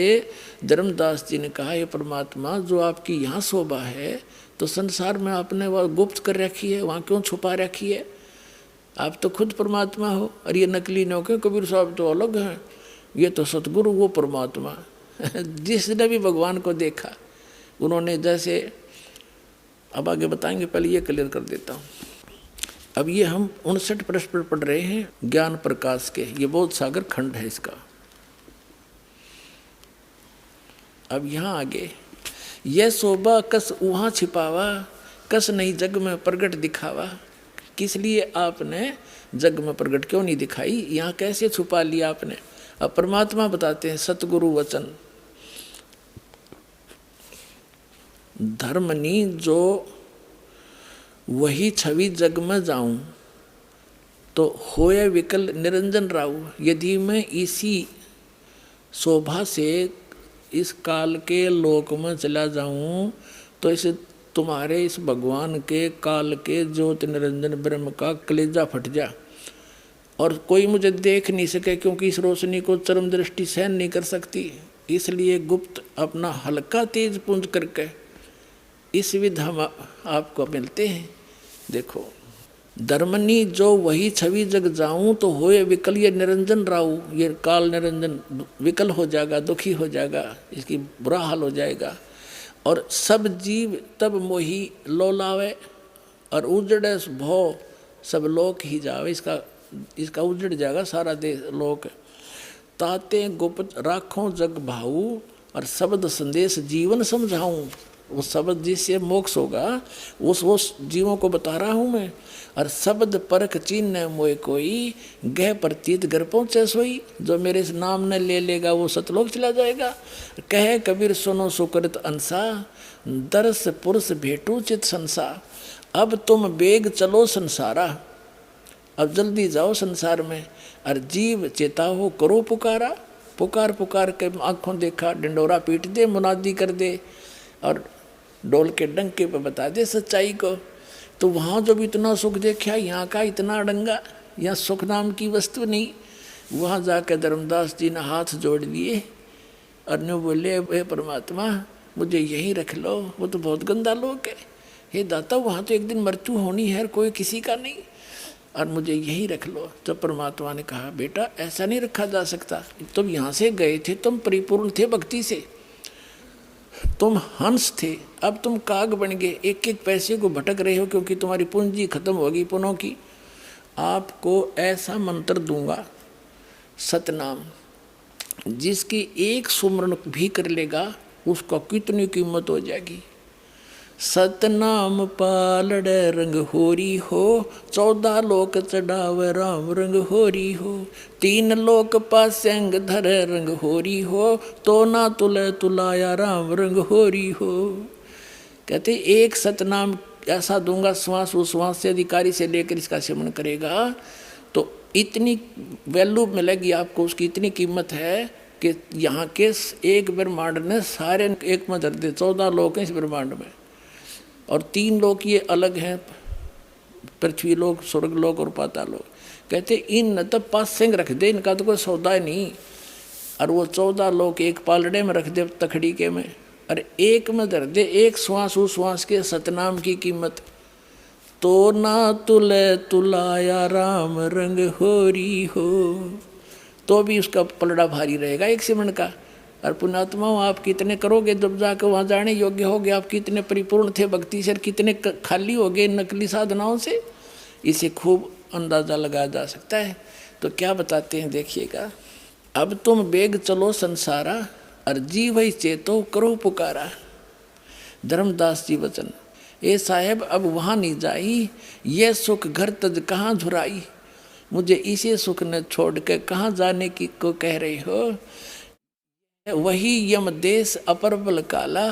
धर्मदास जी ने कहा, ये परमात्मा जो आपकी यहाँ शोभा है तो संसार में आपने वह गुप्त कर रखी है, वहाँ क्यों छुपा रखी है? आप तो खुद परमात्मा हो। और ये नकली नौके, कबीर साहब तो अलग हैं, ये तो सतगुरु, वो परमात्मा। जिसने भी भगवान को देखा उन्होंने जैसे, अब आगे बताएंगे, पहले ये क्लियर कर देता हूँ। अब ये हम 59 प्रश्न पढ़ रहे हैं ज्ञान प्रकाश के, ये बोध सागर खंड है इसका। अब यहाँ आगे, यह शोभा कस वहाँ छिपावा, कस नहीं जग में प्रगट दिखावा। किस लिए आपने जग में प्रगट क्यों नहीं दिखाई, यहाँ कैसे छुपा लिया आपने? अब परमात्मा बताते हैं, सतगुरु वचन धर्मनी जो वही छवि जग में जाऊं, तो होए विकल निरंजन राऊ। यदि मैं इसी शोभा से इस काल के लोक में चला जाऊं, तो इस तुम्हारे इस भगवान के काल के ज्योत निरंजन ब्रह्म का कलेजा फट जा, और कोई मुझे देख नहीं सके, क्योंकि इस रोशनी को चरम दृष्टि सहन नहीं कर सकती। इसलिए गुप्त अपना हल्का तेज पुंज करके इस विध हम आपको मिलते हैं। देखो, धर्मनी जो वही छवि जग जाऊं, तो होए विकल ये निरंजन राऊ। ये काल निरंजन विकल हो जाएगा, दुखी हो जाएगा, इसकी बुरा हाल हो जाएगा। और सब जीव तब मोही लोलावे, और उजड़े भो सब लोक ही जावे। इसका उजड़ जाएगा सारा देश लोक। ताते गुप्त राखों जग भाऊ, और शब्द संदेश जीवन समझाऊं। वो शब्द जिससे मोक्ष होगा उस जीवों को बता रहा हूँ मैं। और शब्द परख चिन्ह मोए कोई, गह प्रतीत घर पहुँचे सोई। जो मेरे इस नाम ने ले लेगा वो सतलोक चला जाएगा। कहे कबीर सुनो सुकृत अंसा, दर्श पुरुष भेटू चित संसा। अब तुम बेग चलो संसारा, अब जल्दी जाओ संसार में। और जीव चेताओ करो पुकारा, पुकार पुकार के आँखों देखा, डंडोरा पीट दे, मुनादी कर दे, और डोल के डंके पर बता दे सच्चाई को। तो वहाँ जब इतना सुख देखा, यहाँ का इतना अड़ंगा, यहाँ सुख नाम की वस्तु नहीं। वहाँ जाकर धर्मदास जी ने हाथ जोड़ लिए और ने बोले, हे परमात्मा मुझे यहीं रख लो, वो तो बहुत गंदा लोग है। हे दाता, वहाँ तो एक दिन मृत्यु होनी है, कोई किसी का नहीं, और मुझे यहीं रख लो। तो परमात्मा ने कहा, बेटा ऐसा नहीं रखा जा सकता। तुम यहाँ से गए थे, तुम परिपूर्ण थे भक्ति से, तुम हंस थे, अब तुम काग बन गए, एक एक पैसे को भटक रहे हो, क्योंकि तुम्हारी पूंजी खत्म होगी पुनों की। आपको ऐसा मंत्र दूंगा, सतनाम, जिसकी एक सुमरण भी कर लेगा उसका कितनी कीमत हो जाएगी। सतनाम पालड़ रंग होरी हो, 14 लोक चढ़ावे राम रंग होरी हो। 3 लोक पासेंग धर रंग होरी हो, तो ना तुले तुलाया राम रंग होरी हो। कहते एक सतनाम ऐसा दूंगा, श्वास उश्वास से अधिकारी से लेकर इसका सेवन करेगा तो इतनी वैल्यू मिलेगी आपको, उसकी इतनी कीमत है कि यहाँ के एक ब्रह्मांड ने सारे एक में धर दे। 14 लोक हैं इस ब्रह्मांड में, और 3 लोक ये अलग हैं, पृथ्वी लोक, स्वर्ग लोक और पाताल लोक। कहते इन न तो पास सिंह रख दे, इनका तो कोई सौदा नहीं। और वो 14 लोक एक पालड़े में रख दे, तखड़ी के में, और एक में धर दे, एक श्वास उस श्वास के सतनाम की कीमत। तो ना तुले तुलाया राम रंग होरी हो, तो भी उसका पलड़ा भारी रहेगा एक सिमण का। और पुण्यात्माओं, आप कितने करोगे जब जाकर वहाँ जाने योग्य हो गए, आप कितने परिपूर्ण थे भक्ति से, कितने खाली हो गए नकली साधनाओं से, इसे खूब अंदाजा लगाया जा सकता है। तो क्या बताते हैं देखिएगा, अब तुम बेग चलो संसारा, और जी वही चेतो करो पुकारा। धर्मदास जी वचन, ए साहेब अब वहाँ नहीं जाई, ये सुख घर तज कहाँ झुराई। मुझे इसी सुख ने छोड़ के कहाँ जाने की को कह रही हो। वही यम देश अपर बल काला,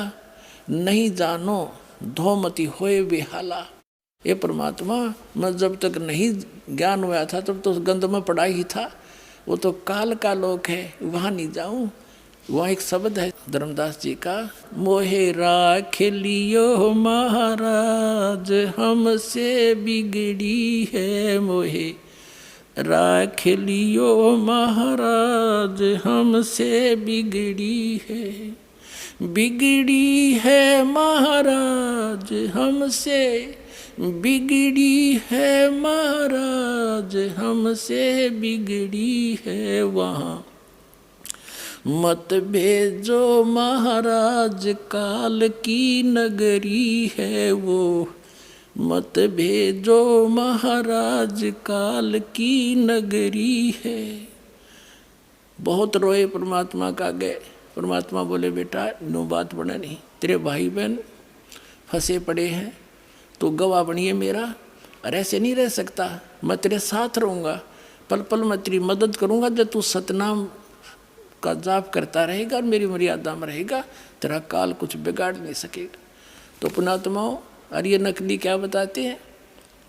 नहीं जानो धोमती होए बेहाला। ये परमात्मा, मैं जब तक नहीं ज्ञान हुआ था तब तो उस गंध में पड़ा ही था, वो तो काल का लोक है, वहाँ नहीं जाऊँ। वहाँ एक शब्द है धर्मदास जी का, मोहे राख लियो महाराज हमसे बिगड़ी है, मोहे राख लियो महाराज हमसे बिगड़ी है। बिगड़ी है महाराज हमसे, बिगड़ी है महाराज हमसे बिगड़ी है। वहाँ मत भेजो महाराज काल की नगरी है वो, मत भेजो महाराज काल की नगरी है। बहुत रोए परमात्मा का गए। परमात्मा बोले बेटा नो बात बने नहीं, तेरे भाई बहन फंसे पड़े हैं, तो गवाह बनिए मेरा, और ऐसे नहीं रह सकता, मैं तेरे साथ रहूँगा, पल पल मैं तेरी मदद करूँगा। जब तू सतनाम का जाप करता रहेगा और मेरी मर्यादा में रहेगा, तेरा काल कुछ बिगाड़ नहीं सकेगा। तो पुण्यात्माओं, और ये नकली क्या बताते हैं,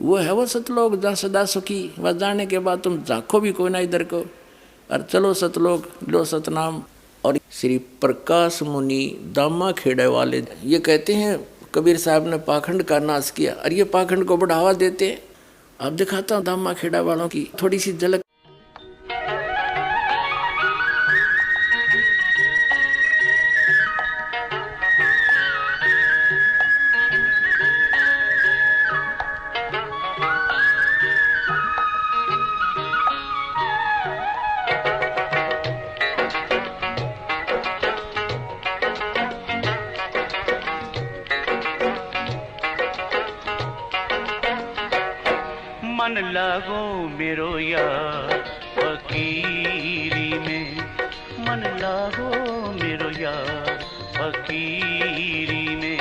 वो है वो सतलोक जहाँ सदा सुखी, वह जाने के बाद तुम झाँको भी कोई ना इधर को, और चलो सतलोक लो सतनाम। और श्री प्रकाश मुनि दामा खेड़े वाले ये कहते हैं, कबीर साहब ने पाखंड का नाश किया, और ये पाखंड को बढ़ावा देते हैं। अब दिखाता हूँ दामा खेड़ा वालों की थोड़ी सी झलक। मन लागो मेरो यार फकीरी में, मन लागो मेरो यार फकीरी में,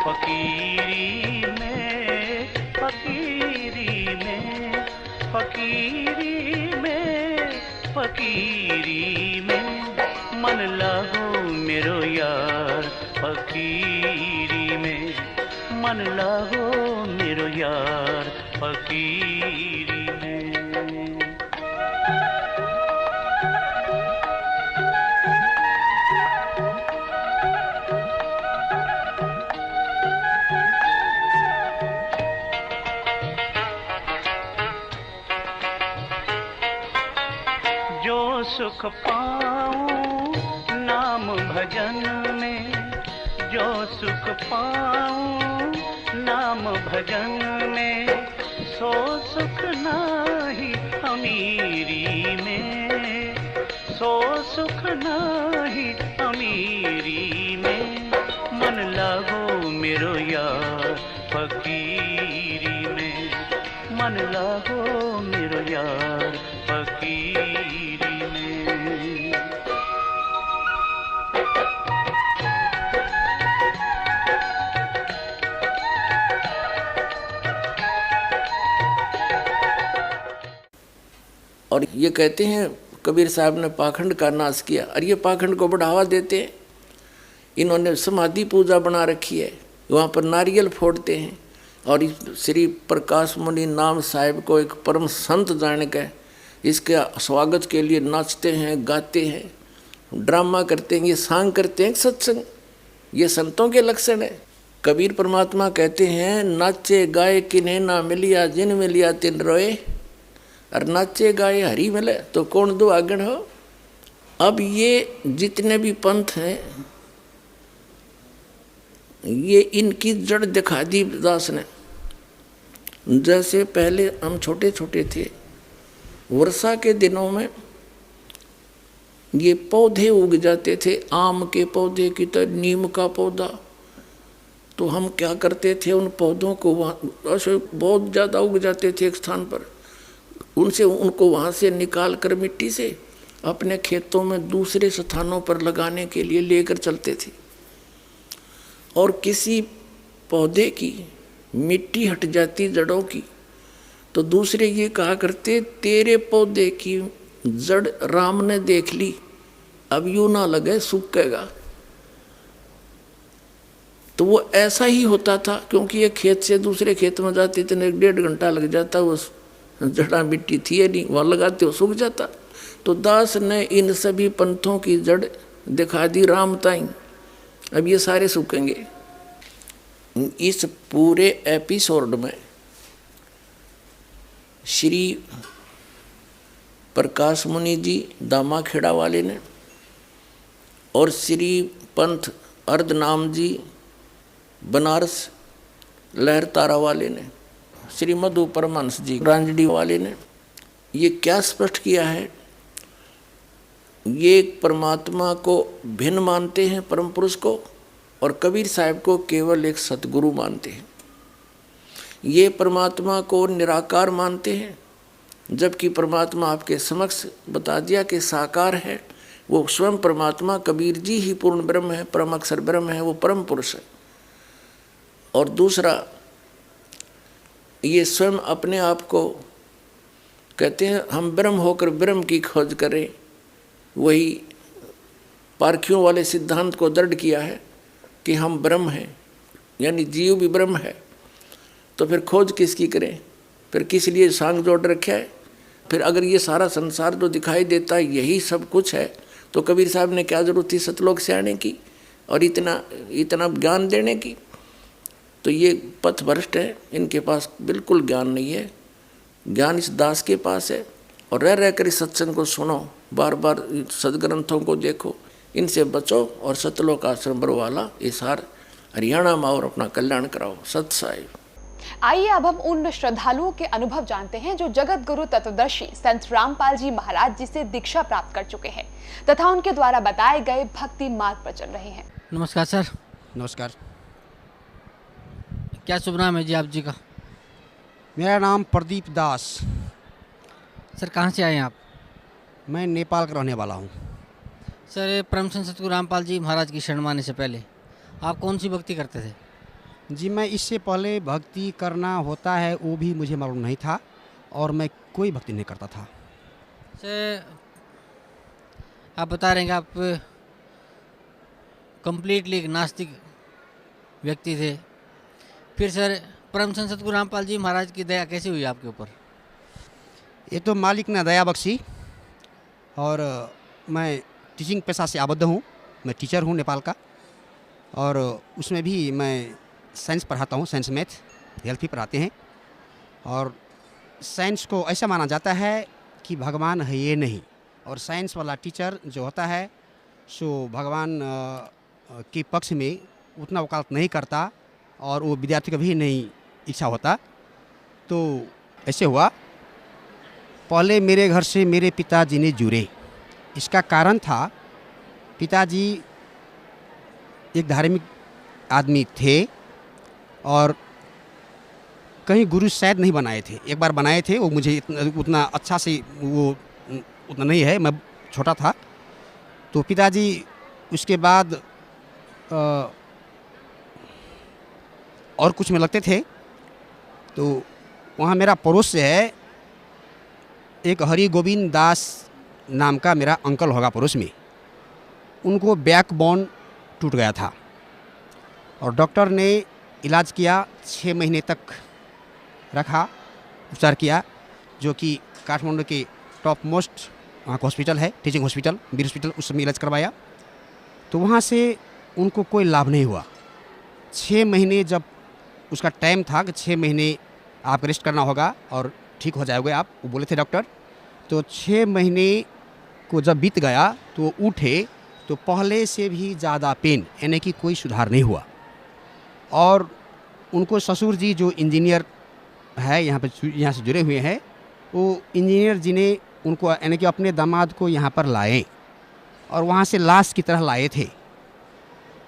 फकीरी में, फकीरी में, फकीरी में, फकीरी में। मन लागो मेरो यार फकीरी में, मन लागो मेरो यार फकीरी में। जो सुख पाऊं नाम भजन में, जो सुख पाऊं नाम भजन में, सो सुख नाही अमीरी में, सो सुख नाही अमीरी में। मन लागो मेरो यार फकीरी में, मन लागो मेरो यार फकीरी में। और ये कहते हैं कबीर साहब ने पाखंड का नाश किया, और ये पाखंड को बढ़ावा देते हैं। इन्होंने समाधि पूजा बना रखी है, वहाँ पर नारियल फोड़ते हैं, और श्री प्रकाश मुनि नाम साहिब को एक परम संत जान के इसके स्वागत के लिए नाचते हैं, गाते हैं, ड्रामा करते हैं, ये सांग करते हैं सत्संग। ये संतों के लक्षण है। कबीर परमात्मा कहते हैं, नाचे गाए किन्हें ना मिलिया, जिन मिलिया तिन रोए, और नाचे गाए हरी मिले तो कौन दो आगण हो। अब ये जितने भी पंथ हैं, ये इनकी जड़ दिखा दी दास ने। जैसे पहले हम छोटे छोटे थे, वर्षा के दिनों में ये पौधे उग जाते थे, आम के पौधे की तरह, नीम का पौधा, तो हम क्या करते थे, उन पौधों को वहाँ ऐसे बहुत ज़्यादा उग जाते थे एक स्थान पर, उनको वहाँ से निकाल कर मिट्टी से अपने खेतों में दूसरे स्थानों पर लगाने के लिए लेकर चलते थे। और किसी पौधे की मिट्टी हट जाती जड़ों की, तो दूसरे ये कहा करते, तेरे पौधे की जड़ राम ने देख ली, अब यूं ना लगे सूखेगा। तो वो ऐसा ही होता था, क्योंकि ये खेत से दूसरे खेत में जाते थे, 1.5 घंटा लग जाता, वो जड़ा मिट्टी थी नहीं, वहाँ लगाते हो सूख जाता। तो दास ने इन सभी पंथों की जड़ दिखा दी राम ताई, अब ये सारे सूखेंगे। इस पूरे एपिसोड में श्री प्रकाश मुनि जी दामाखेड़ा वाले ने और श्री पंथ अर्धनाम जी बनारस लहरतारा वाले ने, श्री मधु परमहंस जी रांजडी वाले ने ये क्या स्पष्ट किया है, ये परमात्मा को भिन्न मानते हैं परम पुरुष को, और कबीर साहब को केवल एक सतगुरु मानते हैं। ये परमात्मा को निराकार मानते हैं, जबकि परमात्मा आपके समक्ष बता दिया कि साकार है, वो स्वयं परमात्मा कबीर जी ही पूर्ण ब्रह्म है, परम अक्षर ब्रह्म है, वो परम पुरुष है। और दूसरा, ये स्वयं अपने आप को कहते हैं हम ब्रह्म होकर ब्रह्म की खोज करें, वही पारखियों वाले सिद्धांत को दृढ़ किया है कि हम ब्रह्म हैं, यानी जीव भी ब्रह्म है। तो फिर खोज किसकी करें, फिर किस लिए सांग जोड़ रखा है। फिर अगर ये सारा संसार जो दिखाई देता है यही सब कुछ है, तो कबीर साहब ने क्या जरूरत थी सतलोक से आने की और इतना ज्ञान देने की। तो ये पथ भ्रष्ट है, इनके पास बिल्कुल ज्ञान नहीं है, ज्ञान इस दास के पास है। और रह कर इस सत्संग को सुनो, बार बार सदग्रंथों को देखो, इनसे बचो और सतलोक आश्रम बरवाला इस हरियाणा में और अपना कल्याण कराओ। सत साहिब। आइए अब हम उन श्रद्धालुओं के अनुभव जानते हैं जो जगत गुरु तत्वदर्शी संत रामपाल जी महाराज जी से दीक्षा प्राप्त कर चुके हैं तथा उनके द्वारा बताए गए भक्ति मार्ग पर चल रहे हैं। नमस्कार सर। नमस्कार। क्या शुभ नाम है जी आप जी का? मेरा नाम प्रदीप दास। सर कहाँ से आए हैं आप? मैं नेपाल का रहने वाला हूँ। सर परम संत सतगुरु रामपाल जी महाराज की शरण माने से पहले आप कौन सी भक्ति करते थे? जी मैं इससे पहले भक्ति करना होता है वो भी मुझे मालूम नहीं था और मैं कोई भक्ति नहीं करता था। सर आप बता रहे हैं कि आप कंप्लीटली एक नास्तिक व्यक्ति थे, फिर सर परम संत सतगुरु रामपाल जी महाराज की दया कैसे हुई आपके ऊपर? ये तो मालिक ने दया बख्शी और मैं टीचिंग पेशा से आबद्ध हूँ। मैं टीचर हूँ नेपाल का और उसमें भी मैं साइंस पढ़ाता हूँ, साइंस मैथ हेल्थ भी पढ़ाते हैं। और साइंस को ऐसा माना जाता है कि भगवान है ये नहीं, और साइंस वाला टीचर जो होता है सो भगवान के पक्ष में उतना वकालत नहीं करता और वो विद्यार्थी का भी नहीं इच्छा होता। तो ऐसे हुआ, पहले मेरे घर से मेरे पिताजी ने जुड़े। इसका कारण था पिताजी एक धार्मिक आदमी थे और कहीं गुरु शायद नहीं बनाए थे, एक बार बनाए थे, वो मुझे उतना अच्छा से वो उतना नहीं है, मैं छोटा था। तो पिताजी उसके बाद और कुछ में लगते थे। तो वहाँ मेरा पड़ोस से है एक हरि गोविंद दास नाम का मेरा अंकल होगा पड़ोस में, उनको बैकबोन टूट गया था और डॉक्टर ने इलाज किया, 6 महीने तक रखा, उपचार किया, जो कि काठमांडू के टॉप मोस्ट वहाँ का हॉस्पिटल है, टीचिंग हॉस्पिटल, वीर हॉस्पिटल, उस समय इलाज करवाया। तो वहाँ से उनको कोई लाभ नहीं हुआ। 6 महीने जब उसका टाइम था कि 6 महीने आप रेस्ट करना होगा और ठीक हो जाओगे आप, वो बोले थे डॉक्टर। तो 6 महीने को जब बीत गया तो वो उठे तो पहले से भी ज़्यादा पेन, यानी कि कोई सुधार नहीं हुआ। और उनको ससुर जी जो इंजीनियर है यहाँ से जुड़े हुए हैं, वो इंजीनियर जी ने उनको यानी कि अपने दामाद को यहाँ पर लाए और वहाँ से लाश की तरह लाए थे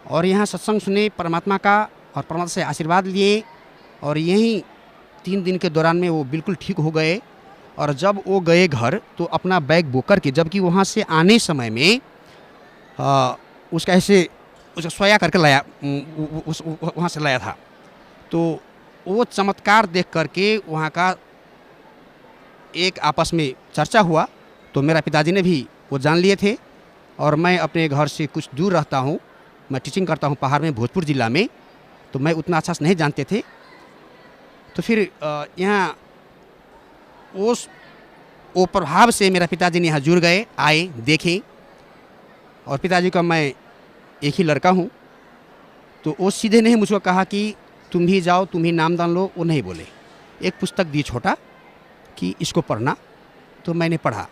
और यहाँ सत्संग सुने परमात्मा का और परमात्मा से आशीर्वाद लिए और यहीं 3 दिन के दौरान में वो बिल्कुल ठीक हो गए। और जब वो गए घर तो अपना बैग बोकर के, जबकि वहाँ से आने समय में उसका ऐसे उसका सोया करके लाया, वहाँ से लाया था। तो वो चमत्कार देख करके वहाँ का एक आपस में चर्चा हुआ। तो मेरा पिताजी ने भी वो जान लिए थे और मैं अपने घर से कुछ दूर रहता हूँ, मैं टीचिंग करता हूँ पहाड़ में, भोजपुर ज़िला में, तो मैं उतना अच्छा से नहीं जानते थे। तो फिर यहाँ वो प्रभाव से मेरा पिताजी ने यहाँ जुड़ गए, आए, देखे। और पिताजी का मैं एक ही लड़का हूँ, तो वो सीधे नहीं मुझको कहा कि तुम भी जाओ, तुम ही नामदान लो, वो नहीं बोले। एक पुस्तक दी छोटा कि इसको पढ़ना, तो मैंने पढ़ा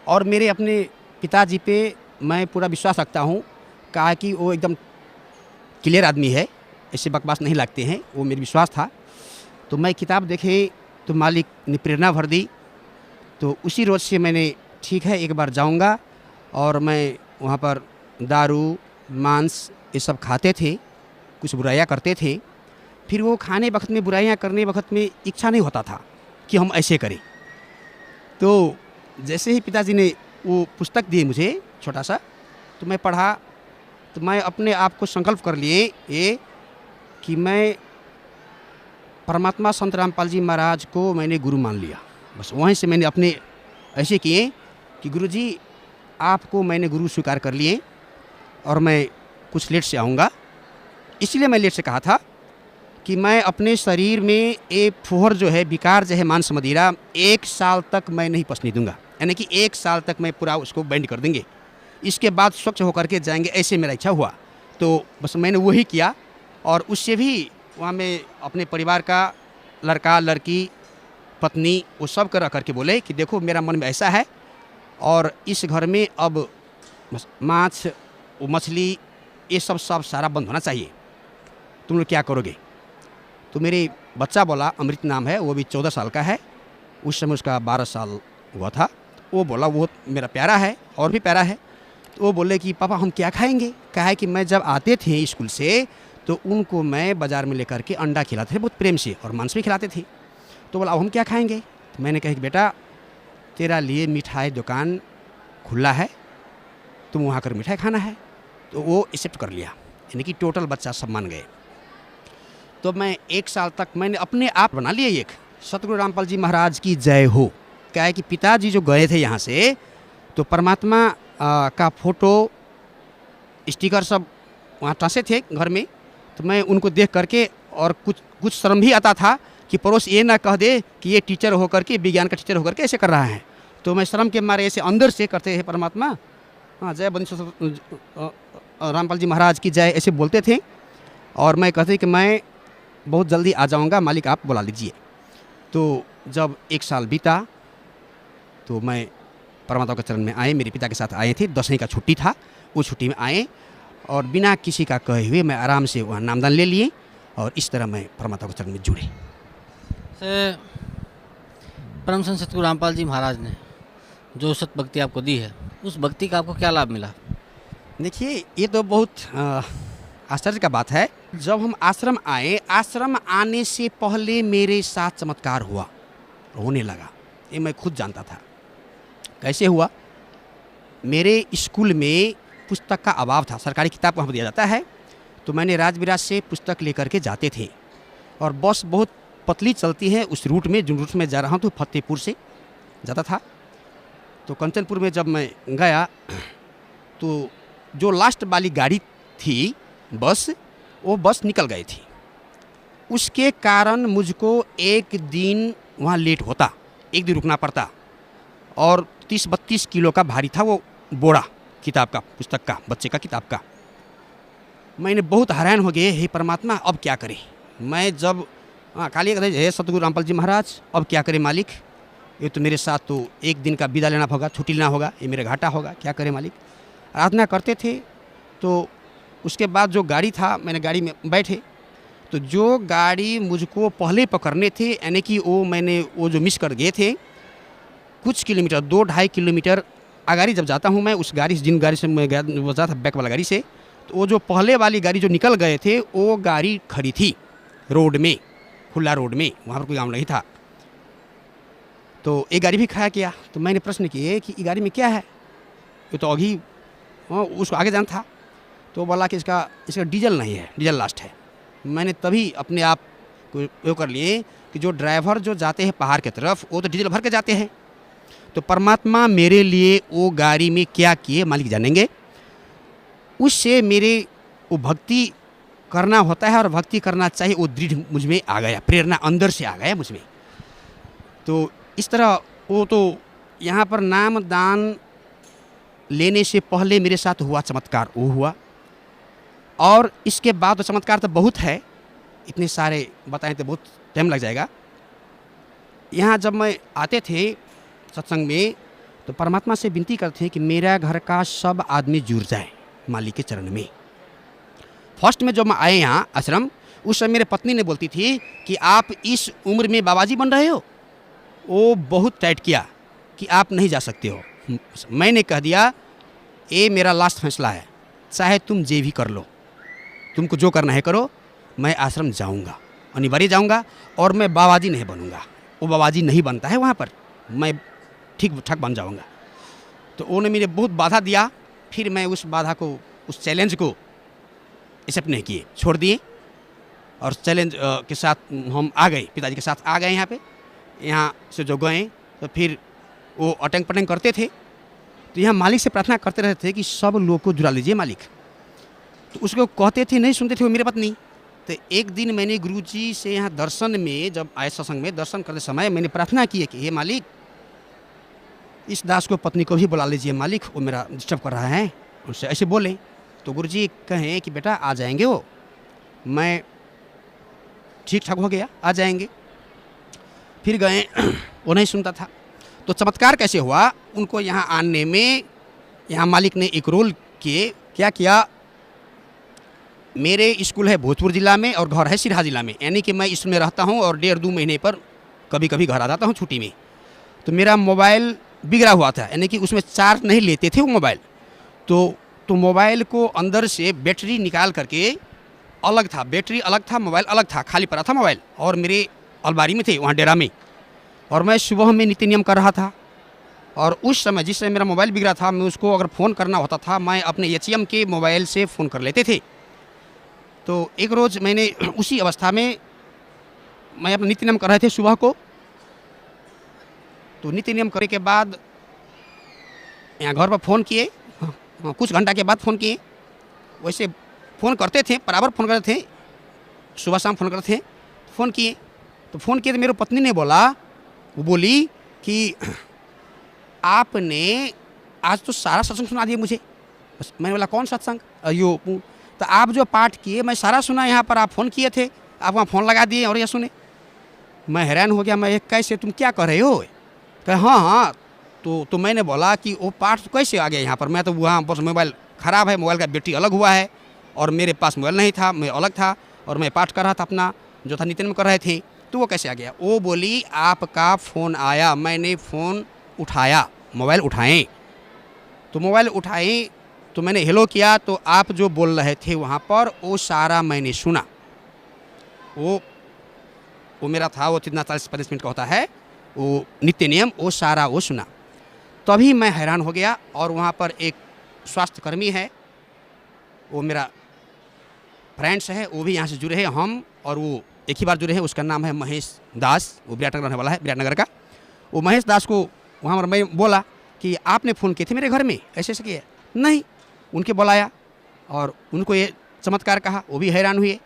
और मेरे अपने पिताजी पे मैं पूरा विश्वास रखता हूँ। कहा कि वो एकदम क्लियर आदमी है, ऐसे बकवास नहीं लगते हैं, वो मेरा विश्वास था। तो मैं किताब देखे तो मालिक ने प्रेरणा भर दी। तो उसी रोज़ से मैंने ठीक है एक बार जाऊंगा। और मैं वहाँ पर दारू, मांस ये सब खाते थे, कुछ बुराइयाँ करते थे। फिर वो खाने वक्त में, बुराइयाँ करने वक्त में इच्छा नहीं होता था कि हम ऐसे करें। तो जैसे ही पिताजी ने वो पुस्तक दी मुझे छोटा सा, तो मैं पढ़ा। तो मैं अपने आप को संकल्प कर लिए ये कि मैं परमात्मा संत रामपाल जी महाराज को मैंने गुरु मान लिया। बस वहीं से मैंने अपने ऐसे किए कि गुरुजी आपको मैंने गुरु स्वीकार कर लिए और मैं कुछ लेट से आऊँगा। इसलिए मैं लेट से कहा था कि मैं अपने शरीर में एक फुहर जो है, विकार जो है मांस मदिरा, 1 साल तक मैं नहीं पसने दूंगा। यानी कि 1 साल तक मैं पूरा उसको बैंड कर देंगे, इसके बाद स्वच्छ होकर के जाएंगे, ऐसे मेरा इच्छा हुआ। तो बस मैंने वही किया। और उससे भी वहाँ में अपने परिवार का लड़का, लड़की, पत्नी, वो सब कर करके बोले कि देखो मेरा मन में ऐसा है और इस घर में अब मांस, मछली, ये सब सारा बंद होना चाहिए, तुम लोग क्या करोगे। तो मेरे बच्चा बोला, अमृत नाम है, वो भी 14 साल का है, उस समय उसका 12 साल हुआ था। वो बोला वो मेरा प्यारा है और भी प्यारा है। तो वो बोले कि पापा हम क्या खाएंगे। कहा है कि मैं जब आते थे स्कूल से तो उनको मैं बाज़ार में लेकर के अंडा खिलाते थे बहुत प्रेम से और मांस भी खिलाते थे। तो बोला अब हम क्या खाएंगे। तो मैंने कहा कि बेटा तेरा लिए मिठाई दुकान खुला है, तुम वहाँ कर मिठाई खाना है। तो वो एक्सेप्ट कर लिया, यानी कि टोटल बच्चा सब मान गए। तो मैं 1 साल तक मैंने अपने आप बना लिया एक सतगुरु रामपाल जी महाराज की जय हो। क्या है कि पिताजी जो गए थे यहाँ से, तो परमात्मा का फोटो, स्टिकर सब वहाँ टाँसे थे घर में। तो मैं उनको देख करके और कुछ शर्म भी आता था कि पड़ोस ये ना कह दे कि ये टीचर होकर के, विज्ञान का टीचर होकर के ऐसे कर रहा है। तो मैं शर्म के मारे ऐसे अंदर से करते हैं परमात्मा, हाँ जय बंश रामपाल जी महाराज की जय, ऐसे बोलते थे। और मैं कहते कि मैं बहुत जल्दी आ जाऊंगा, मालिक आप बुला लीजिए। तो जब 1 साल बीता तो मैं परमात्मा के चरण में आए, मेरे पिता के साथ आए थे, 10वीं का छुट्टी था, वो छुट्टी में आए और बिना किसी का कहे हुए मैं आराम से वहाँ नामदान ले लिए और इस तरह मैं परमात्मा के चरण में जुड़े। परम संत सतगुरु रामपाल जी महाराज ने जो सत भक्ति आपको दी है, उस भक्ति का आपको क्या लाभ मिला। देखिए ये तो बहुत आश्चर्य का बात है। जब हम आश्रम आए, आश्रम आने से पहले मेरे साथ चमत्कार हुआ, होने लगा, ये मैं खुद जानता था। कैसे हुआ, मेरे स्कूल में पुस्तक का अभाव था, सरकारी किताब वहाँ पर दिया जाता है। तो मैंने राजविराज से पुस्तक लेकर के जाते थे और बस बहुत पतली चलती है उस रूट में, जो रूट में जा रहा हूँ तो फतेहपुर से जाता था। तो कंचनपुर में जब मैं गया तो जो लास्ट वाली गाड़ी थी बस, वो बस निकल गई थी। उसके कारण मुझको एक दिन वहाँ लेट होता, एक दिन रुकना पड़ता। और 30-32 किलो का भारी था वो बोरा किताब का, पुस्तक का, बच्चे का किताब का। मैंने बहुत हैरान हो गए, हे परमात्मा अब क्या करें। मैं जब काली हे सतगुरु रामपाल जी महाराज अब क्या करें मालिक, ये तो मेरे साथ तो एक दिन का विदा लेना होगा, छुट्टी लेना होगा, ये मेरा घाटा होगा, क्या करें मालिक। आराधना करते थे। तो उसके बाद जो गाड़ी था, मैंने गाड़ी में बैठे तो जो गाड़ी मुझको पहले पकड़ने थे, यानी कि मैंने वो जो मिस कर गए थे, कुछ किलोमीटर 2-2.5 किलोमीटर आगाड़ी जब जाता हूँ मैं, उस गाड़ी से, जिन गाड़ी से मैं गया वो जा था बैक वाला गाड़ी से, तो वो जो पहले वाली गाड़ी जो निकल गए थे वो गाड़ी खड़ी थी रोड में, खुला रोड में, वहाँ पर कोई गाँव नहीं था। तो एक गाड़ी भी खाया किया। तो मैंने प्रश्न किए कि ये गाड़ी में क्या है, ये तो अभी उसको आगे जाना था। तो बोला कि इसका डीजल नहीं है, डीजल लास्ट है। मैंने तभी अपने आप को वो कर लिए कि जो ड्राइवर जो जाते हैं पहाड़ की तरफ, वो तो डीजल भर के जाते हैं। तो परमात्मा मेरे लिए वो गाड़ी में क्या किए मालिक जानेंगे। उससे मेरे वो भक्ति करना होता है और भक्ति करना चाहिए, वो दृढ़ मुझ में आ गया, प्रेरणा अंदर से आ गया मुझ में। तो इस तरह वो तो यहाँ पर नाम दान लेने से पहले मेरे साथ हुआ चमत्कार वो हुआ, और इसके बाद तो चमत्कार तो बहुत है, इतने सारे बताएं तो बहुत टाइम लग जाएगा। यहाँ जब मैं आते थे सत्संग में, तो परमात्मा से विनती करते हैं कि मेरा घर का सब आदमी जुड़ जाए मालिक के चरण में। फर्स्ट में जब मैं आए यहाँ आश्रम, उस समय मेरे पत्नी ने बोलती थी कि आप इस उम्र में बाबाजी बन रहे हो। वो बहुत टाइट किया कि आप नहीं जा सकते हो। मैंने कह दिया ये मेरा लास्ट फैसला है, चाहे तुम जे भी कर लो, तुमको जो करना है करो, मैं आश्रम जाऊंगा, अनिवार्य जाऊंगा, और मैं बाबाजी नहीं बनूंगा। वो बाबाजी नहीं बनता है वहाँ पर, मैं ठीक ठाक बन जाऊंगा। तो उन्होंने मुझे बहुत बाधा दिया। फिर मैं उस बाधा को, उस चैलेंज को एक्सेप्ट नहीं किए, छोड़ दिए, और चैलेंज के साथ हम आ गए, पिताजी के साथ आ गए यहाँ पे। यहाँ से जो गए तो फिर वो अटंग पटंग करते थे, तो यहाँ मालिक से प्रार्थना करते रहते थे कि सब लोग को जुड़ा लीजिए मालिक। तो उसको कहते थे, नहीं सुनते थे वो मेरे पत्नी। तो एक दिन मैंने गुरुजी से यहाँ दर्शन में, जब आए सत्संग में दर्शन करते समय मैंने प्रार्थना की है कि हे मालिक, इस दास को पत्नी को भी बुला लीजिए मालिक, वो मेरा डिस्टर्ब कर रहा है, उनसे ऐसे बोले। तो गुरुजी कहें कि बेटा आ जाएंगे वो, मैं ठीक ठाक हो गया, आ जाएंगे। फिर गए, वो नहीं सुनता था। तो चमत्कार कैसे हुआ, उनको यहाँ आने में यहाँ मालिक ने एक रोल किए। क्या किया, मेरे स्कूल है भोजपुर ज़िला में और घर है सिरहा ज़िला में, यानी कि मैं इसमें रहता हूँ और 1.5-2 महीने पर कभी कभी घर आ जाता हूँ छुट्टी में। तो मेरा मोबाइल बिगड़ा हुआ था, यानी कि उसमें चार्ज नहीं लेते थे वो मोबाइल। तो मोबाइल को अंदर से बैटरी निकाल करके अलग था, बैटरी अलग था, मोबाइल अलग था, खाली पड़ा था मोबाइल, और मेरे अलमारी में थे वहाँ डेरा में। और मैं सुबह में नित्य नियम कर रहा था, और उस समय जिस समय मेरा मोबाइल बिगड़ा था, मैं उसको अगर फ़ोन करना होता था, मैं अपने HM के मोबाइल से फ़ोन कर लेते थे। तो एक रोज़ मैंने उसी अवस्था में, मैं अपना नित्य नियम कर रहे थे सुबह को। तो नित्य नियम करने के बाद यहाँ घर पर फ़ोन किए, कुछ घंटा के बाद फ़ोन किए। वैसे फ़ोन करते थे, बराबर फ़ोन करते थे, सुबह शाम फ़ोन करते थे। फ़ोन किए तो मेरे पत्नी ने बोला, वो बोली कि आपने आज तो सारा सत्संग सुना दिया मुझे। बस मैंने बोला कौन सत्संग, यो तो आप जो पाठ किए मैं सारा सुना, यहाँ पर आप फ़ोन किए थे, आप वहाँ फ़ोन लगा दिए और ये सुने। मैं हैरान हो गया, मैं कैसे, तुम क्या कर रहे हो? कहे हाँ। तो मैंने बोला कि वो पाठ कैसे आ गया यहाँ पर, मैं तो वहाँ बस मोबाइल ख़राब है, मोबाइल का बैटरी अलग हुआ है, और मेरे पास मोबाइल नहीं था, मैं अलग था, और मैं पाठ कर रहा था अपना जो था नित्य में कर रहे थे, तो वो कैसे आ गया? वो बोली आपका फ़ोन आया, मैंने फ़ोन उठाया, मोबाइल उठाएं। तो मोबाइल उठाएं तो मैंने हेलो किया, तो आप जो बोल रहे थे वहाँ पर वो सारा मैंने सुना। वो मेरा था, वो कितना 40-45 मिनट का होता है वो नित्य नियम, वो सारा वो सुना। तभी मैं हैरान हो गया। और वहाँ पर एक स्वास्थ्यकर्मी है, वो मेरा फ्रेंड्स है, वो भी यहाँ से जुड़े हैं, हम और वो एक ही बार जुड़े हैं। उसका नाम है महेश दास, वो विराटनगर रहने वाला है, विराटनगर का। वो महेश दास को वहाँ पर मैं बोला कि आपने फ़ोन किए थे मेरे घर में, ऐसे ऐसे किया? नहीं, उनके बुलाया और उनको ये चमत्कार कहा, वो भी हैरान हुए।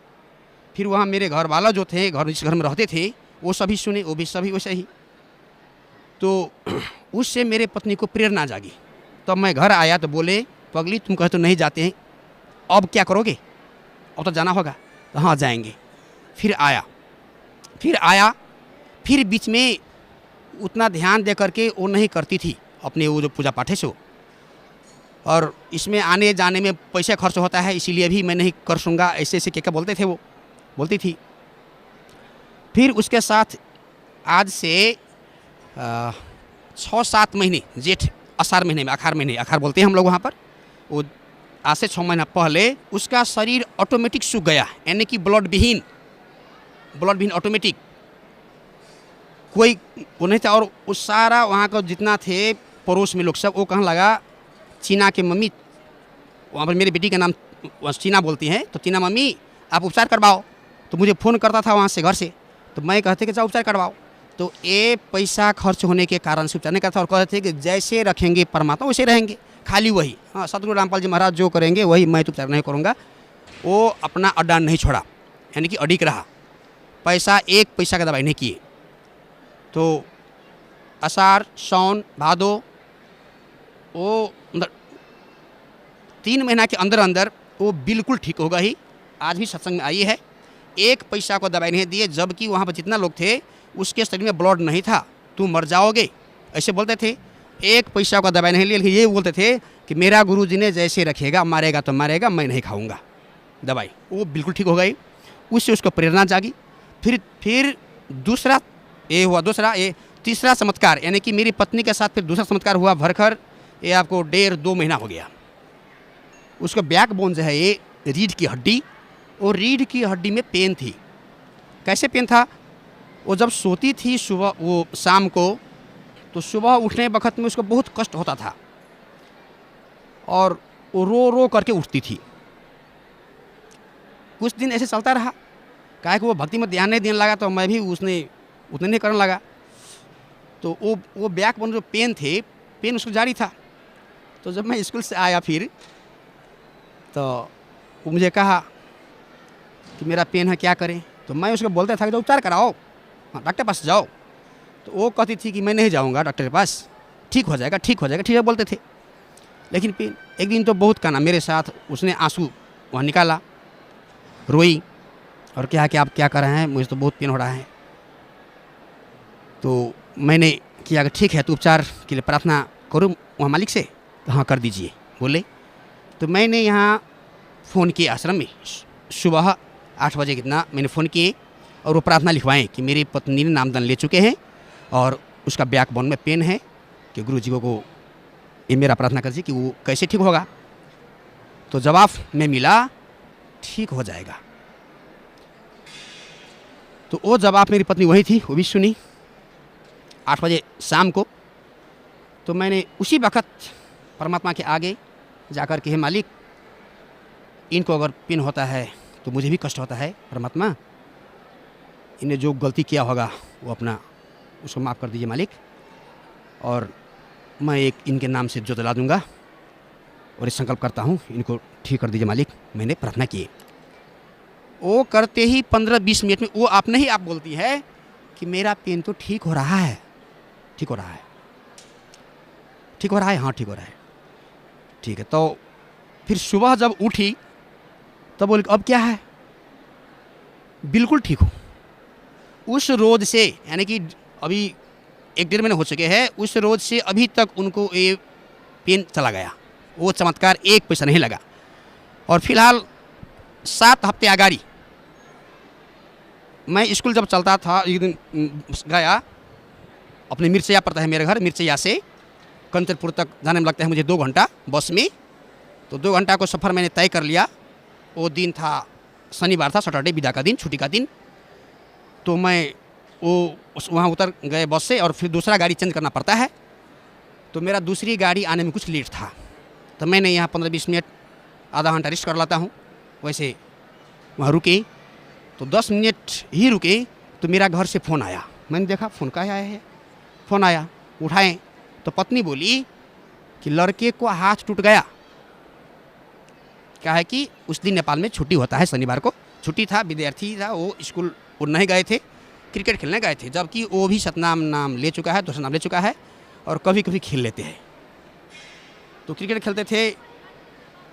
फिर वहाँ मेरे घर वाला जो थे, जिस घर में रहते थे, वो सभी सुने, वो भी सभी वैसे ही। तो उससे मेरे पत्नी को प्रेरणा जागी। तब मैं घर आया तो बोले, पगली तुम कहे तो नहीं जाते हैं, अब क्या करोगे? अब तो जाना होगा। तो हाँ जाएंगे। फिर आया, फिर बीच में उतना ध्यान दे करके वो नहीं करती थी अपने वो जो पूजा पाठ है सो, और इसमें आने जाने में पैसा खर्च होता है, इसीलिए भी मैं नहीं कर सूँगा, ऐसे ऐसे क्या बोलते थे वो। बोलती थी। फिर उसके साथ आज से 6-7 महीने, जेठ आषाढ़ महीने में, आखार महीने, आखार बोलते हैं हम लोग वहाँ पर, वो आज से 6 महीना पहले उसका शरीर ऑटोमेटिक सूख गया, यानी कि ब्लड विहीन ऑटोमेटिक, कोई वो नहीं था। और उस सारा वहाँ का जितना थे पड़ोस में लोग सब, वो कहने लगा चीना के मम्मी, वहाँ पर मेरी बेटी का नाम चीना बोलती हैं, तो चीना मम्मी आप उपचार करवाओ। तो मुझे फ़ोन करता था वहाँ से, घर से, तो मैं कहते कि जाओ उपचार करवाओ। तो ये पैसा खर्च होने के कारण से उपचार नहीं करता और कहते थे कि जैसे रखेंगे परमात्मा वैसे रहेंगे, खाली वही, हाँ सतगुरु रामपाल जी महाराज जो करेंगे वही, मैं तो उपचार नहीं करूँगा। वो अपना अड्डा नहीं छोड़ा, यानी कि अडिग रहा, पैसा एक पैसा का दवाई नहीं किए। तो आषाढ़, सावन, भादो, वो 3 महीना के अंदर अंदर वो बिल्कुल ठीक होगा ही। आज भी सत्संग में आई है, एक पैसा को दवाई नहीं दिए, जबकि वहाँ पर जितना लोग थे उसके शरीर में ब्लड नहीं था, तुम मर जाओगे ऐसे बोलते थे। एक पैसा का दवाई नहीं लिया, लेकिन ये बोलते थे कि मेरा गुरुजी ने जैसे रखेगा, मारेगा तो मारेगा, मैं नहीं खाऊंगा दवाई। वो बिल्कुल ठीक हो गई, उससे उसको प्रेरणा जागी। फिर दूसरा ये हुआ, ये तीसरा चमत्कार, यानी कि मेरी पत्नी के साथ फिर दूसरा चमत्कार हुआ भरकर, ये आपको 1.5-2 महीना हो गया। उसका बैकबोन जो है ये रीढ़ की हड्डी, और रीढ़ की हड्डी में पेन थी। कैसे पेन था? वो जब सोती थी सुबह, वो शाम को, तो सुबह उठने वक्त में उसको बहुत कष्ट होता था और वो रो रो करके उठती थी। कुछ दिन ऐसे चलता रहा, काहे कि वो भक्ति में ध्यान नहीं देने लगा, तो मैं भी उतने नहीं करने लगा। तो वो बैकबोन जो पेन थे, पेन उसको जारी था। तो जब मैं स्कूल से आया फिर, तो वो मुझे कहा कि मेरा पेन है, क्या करें? तो मैं उसको बोलता था कि उपचार कराओ, हाँ डॉक्टर के पास जाओ। तो वो कहती थी कि मैं नहीं जाऊंगा डॉक्टर के पास, ठीक हो जाएगा, ठीक है बोलते थे। लेकिन पेन, एक दिन तो बहुत काना मेरे साथ, उसने आंसू वहाँ निकाला, रोई और कहा कि आप क्या कर रहे हैं, मुझे तो बहुत पेन हो रहा है। तो मैंने किया कि ठीक है, तो उपचार के लिए प्रार्थना करूँ वहाँ मालिक से? तो हाँ कर दीजिए बोले। तो मैंने यहाँ फ़ोन किए आश्रम में, सुबह 8 बजे कितना मैंने फ़ोन किए और वो प्रार्थना लिखवाएं कि मेरी पत्नी ने नामदान ले चुके हैं और उसका बैकबोन में पेन है, कि गुरु जी को ये मेरा प्रार्थना कर दीजिए कि वो कैसे ठीक होगा। तो जवाब में मिला, ठीक हो जाएगा। तो वो जवाब मेरी पत्नी वही थी, वो भी सुनी 8 बजे शाम को। तो मैंने उसी वक्त परमात्मा के आगे जाकर के, हे मालिक, इनको अगर पेन होता है तो मुझे भी कष्ट होता है, परमात्मा इन्हें जो गलती किया होगा वो अपना उसको माफ़ कर दीजिए मालिक, और मैं एक इनके नाम से जो जला दूंगा और ये संकल्प करता हूँ, इनको ठीक कर दीजिए मालिक। मैंने प्रार्थना की। वो करते ही 15-20 मिनट में वो आपने ही आप बोलती है कि मेरा पेन तो ठीक हो रहा है, ठीक हो रहा है, ठीक हो रहा है, हाँ ठीक हो रहा है, ठीक है। तो फिर सुबह जब उठी तब बोले अब क्या है, बिल्कुल ठीक हो। उस रोज से, यानी कि अभी 1-1.5 महीने हो चुके हैं, उस रोज से अभी तक उनको ये पेन चला गया, वो चमत्कार एक पैसा नहीं लगा। और फिलहाल 7 हफ्ते आगाड़ी मैं स्कूल जब चलता था, एक दिन गया अपने मिर्चैया पड़ता है मेरे घर, मिर्चैया से कंचनपुर तक जाने में लगता है मुझे 2 घंटा बस में। तो 2 घंटा को सफ़र मैंने तय कर लिया। वो दिन था शनिवार था, सैटरडे, विदा का दिन, छुट्टी का दिन। तो मैं वहाँ उतर गए बस से और फिर दूसरा गाड़ी चेंज करना पड़ता है। तो मेरा दूसरी गाड़ी आने में कुछ लेट था, तो मैंने यहाँ 15-20 मिनट, आधा घंटा रेस्ट कर लेता हूँ। वैसे वहाँ रुके तो 10 मिनट ही रुके तो मेरा घर से फ़ोन आया। मैंने देखा फ़ोन का आया है, फ़ोन आया, उठाएं तो पत्नी बोली कि लड़के को हाथ टूट गया। क्या है कि उस दिन नेपाल में छुट्टी होता है, शनिवार को छुट्टी था, विद्यार्थी था, वो स्कूल वो नहीं गए थे, क्रिकेट खेलने गए थे, जबकि वो भी सतनाम नाम ले चुका है, दूसरा नाम ले चुका है और कभी कभी खेल लेते हैं। तो क्रिकेट खेलते थे,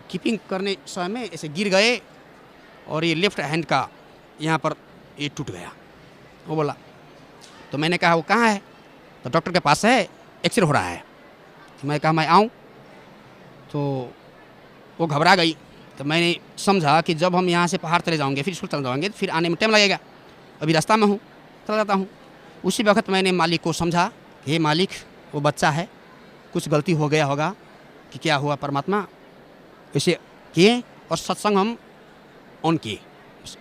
कीपिंग करने समय में ऐसे गिर गए और ये लेफ्ट हैंड का यहाँ पर ये टूट गया। वो बोला, तो मैंने कहा वो कहाँ है? तो डॉक्टर के पास है, एक्सरे हो रहा है। तो मैं कहा मैं आऊँ? तो वो घबरा गई। तो मैंने समझा कि जब हम यहाँ से पहाड़ चले जाएंगे फिर स्कूल चले जाएंगे फिर आने में टाइम लगेगा, अभी रास्ता में हूँ, चला जाता हूँ। उसी वक्त मैंने मालिक को समझा कि हे मालिक, वो बच्चा है, कुछ गलती हो गया होगा कि क्या हुआ परमात्मा, ऐसे किए। और सत्संग हम ऑन किए,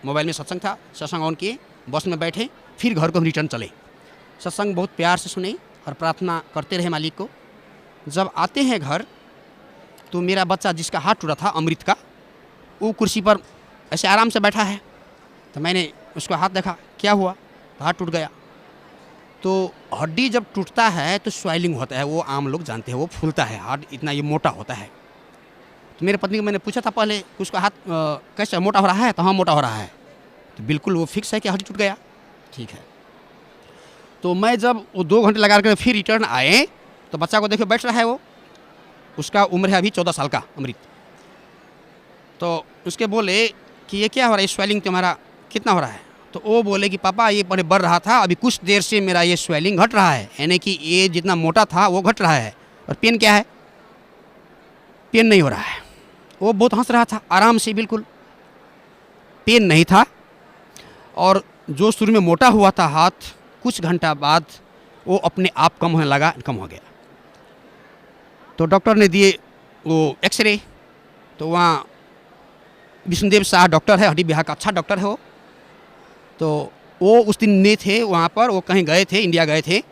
मोबाइल में सत्संग था, सत्संग ऑन किए, बस में बैठे, फिर घर को हम रिटर्न चले। सत्संग बहुत प्यार से सुने और प्रार्थना करते रहे मालिक को। जब आते हैं घर तो मेरा बच्चा जिसका हाथ टूटा था अमृत का, वो कुर्सी पर ऐसे आराम से बैठा है। तो मैंने उसका हाथ देखा, क्या हुआ, तो हाथ टूट गया। तो हड्डी जब टूटता है तो स्वेलिंग होता है, वो आम लोग जानते हैं, वो फूलता है, हाथ इतना ये मोटा होता है। तो मेरे पत्नी को मैंने पूछा था पहले कि उसका हाथ कैसे मोटा हो रहा है, तो हाँ मोटा हो रहा है। तो बिल्कुल वो फिक्स है कि हड्डी टूट गया, ठीक है। तो मैं जब वो 2 घंटे लगा कर फिर रिटर्न आए तो बच्चा को देखो बैठ रहा है, वो उसका उम्र है अभी 14 साल का अमृत। तो उसके बोले कि ये क्या हो रहा है, स्वेलिंग तुम्हारा कितना हो रहा है। तो वो बोले कि पापा ये पहले बढ़ रहा था, अभी कुछ देर से मेरा ये स्वेलिंग घट रहा है, यानी कि ये जितना मोटा था वो घट रहा है। और पेन क्या है, पेन नहीं हो रहा है। वो बहुत हंस रहा था आराम से, बिल्कुल पेन नहीं था। और जो शुरू में मोटा हुआ था हाथ, कुछ घंटा बाद वो अपने आप कम होने लगा, कम हो गया। तो डॉक्टर ने दिए वो एक्सरे, तो वहाँ विष्णुदेव शाह डॉक्टर है, हड्डी विभाग का अच्छा डॉक्टर है वो। तो वो उस दिन नहीं थे वहाँ पर, वो कहीं गए थे, इंडिया गए थे,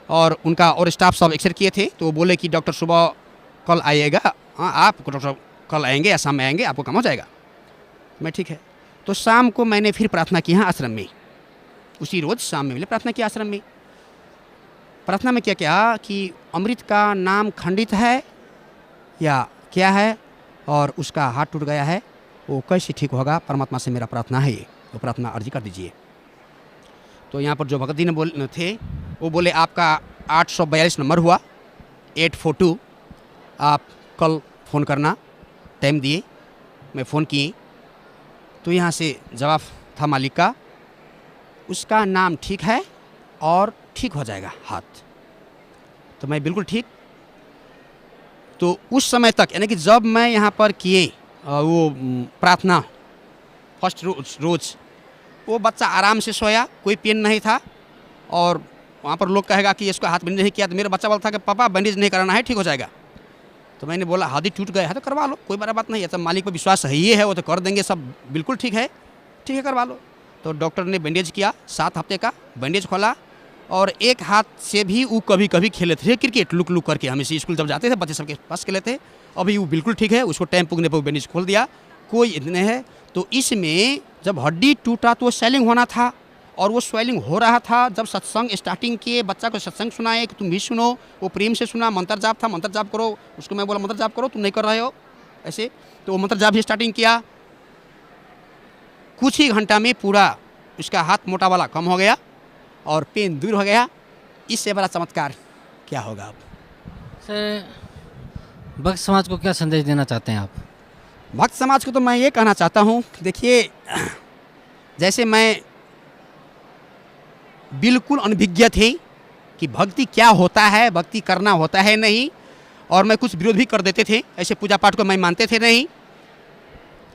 और उनका और स्टाफ सब एक्सरे किए थे। तो वो बोले कि डॉक्टर सुबह कल आइएगा, हाँ आप डॉक्टर कल आएंगे या शाम में आएंगे, आपको कम हो जाएगा। मैं ठीक है। तो शाम को मैंने फिर प्रार्थना की यहाँ आश्रम में, उसी रोज़ शाम में मैंने प्रार्थना की आश्रम में। प्रार्थना में क्या कि अमृत का नाम खंडित है या क्या है, और उसका हाथ टूट गया है, वो कैसे ठीक होगा, परमात्मा से मेरा प्रार्थना है ये, तो प्रार्थना अर्जी कर दीजिए। तो यहाँ पर जो भगत जी ने थे वो बोले आपका 842 नंबर हुआ, 842, आप कल फ़ोन करना, टाइम दिए। मैं फ़ोन किए तो यहाँ से जवाब था मालिक का, उसका नाम ठीक है और ठीक हो जाएगा हाथ। तो मैं बिल्कुल ठीक। तो उस समय तक, यानी कि जब मैं यहाँ पर किए वो प्रार्थना फर्स्ट रोज, वो बच्चा आराम से सोया, कोई पेन नहीं था। और वहाँ पर लोग कहेगा कि इसको हाथ बैंडेज नहीं किया, तो मेरा बच्चा बोलता था कि पापा बैंडेज नहीं कराना है, ठीक हो जाएगा। तो मैंने बोला हड्डी टूट गया है तो करवा लो, कोई बड़ा बात नहीं है, सब मालिक पर विश्वास है, ये है वो तो कर देंगे, सब बिल्कुल ठीक है करवा लो। तो डॉक्टर ने बैंडेज किया, 7 हफ्ते का बैंडेज खोला। और एक हाथ से भी वो कभी कभी खेले थे क्रिकेट, लुक लुक करके, हमेशा स्कूल जब जाते थे बच्चे सबके पास खेले थे। अभी वो बिल्कुल ठीक है, उसको टाइम पुगने पर बैंडेज खोल दिया, कोई इतने है। तो इसमें जब हड्डी टूटा तो स्वेलिंग होना था, और वो स्वेलिंग हो रहा था। जब सत्संग स्टार्टिंग किए, बच्चा को सत्संग सुनाए कि तुम भी सुनो, वो प्रेम से सुना। मंत्र जाप था, मंत्र जाप करो, उसको मैं बोला मंत्र जाप करो, तुम नहीं कर रहे हो ऐसे, तो वो मंत्र जाप भी स्टार्टिंग किया। कुछ ही घंटा में पूरा उसका हाथ मोटा वाला कम हो गया और पेन दूर हो गया। इससे बड़ा चमत्कार क्या होगा। अब सर, भक्त समाज को क्या संदेश देना चाहते हैं आप? भक्त समाज को तो मैं ये कहना चाहता हूँ, देखिए जैसे मैं बिल्कुल अनभिज्ञ थे कि भक्ति क्या होता है, भक्ति करना होता है नहीं, और मैं कुछ विरोध भी कर देते थे, ऐसे पूजा पाठ को मैं मानते थे नहीं।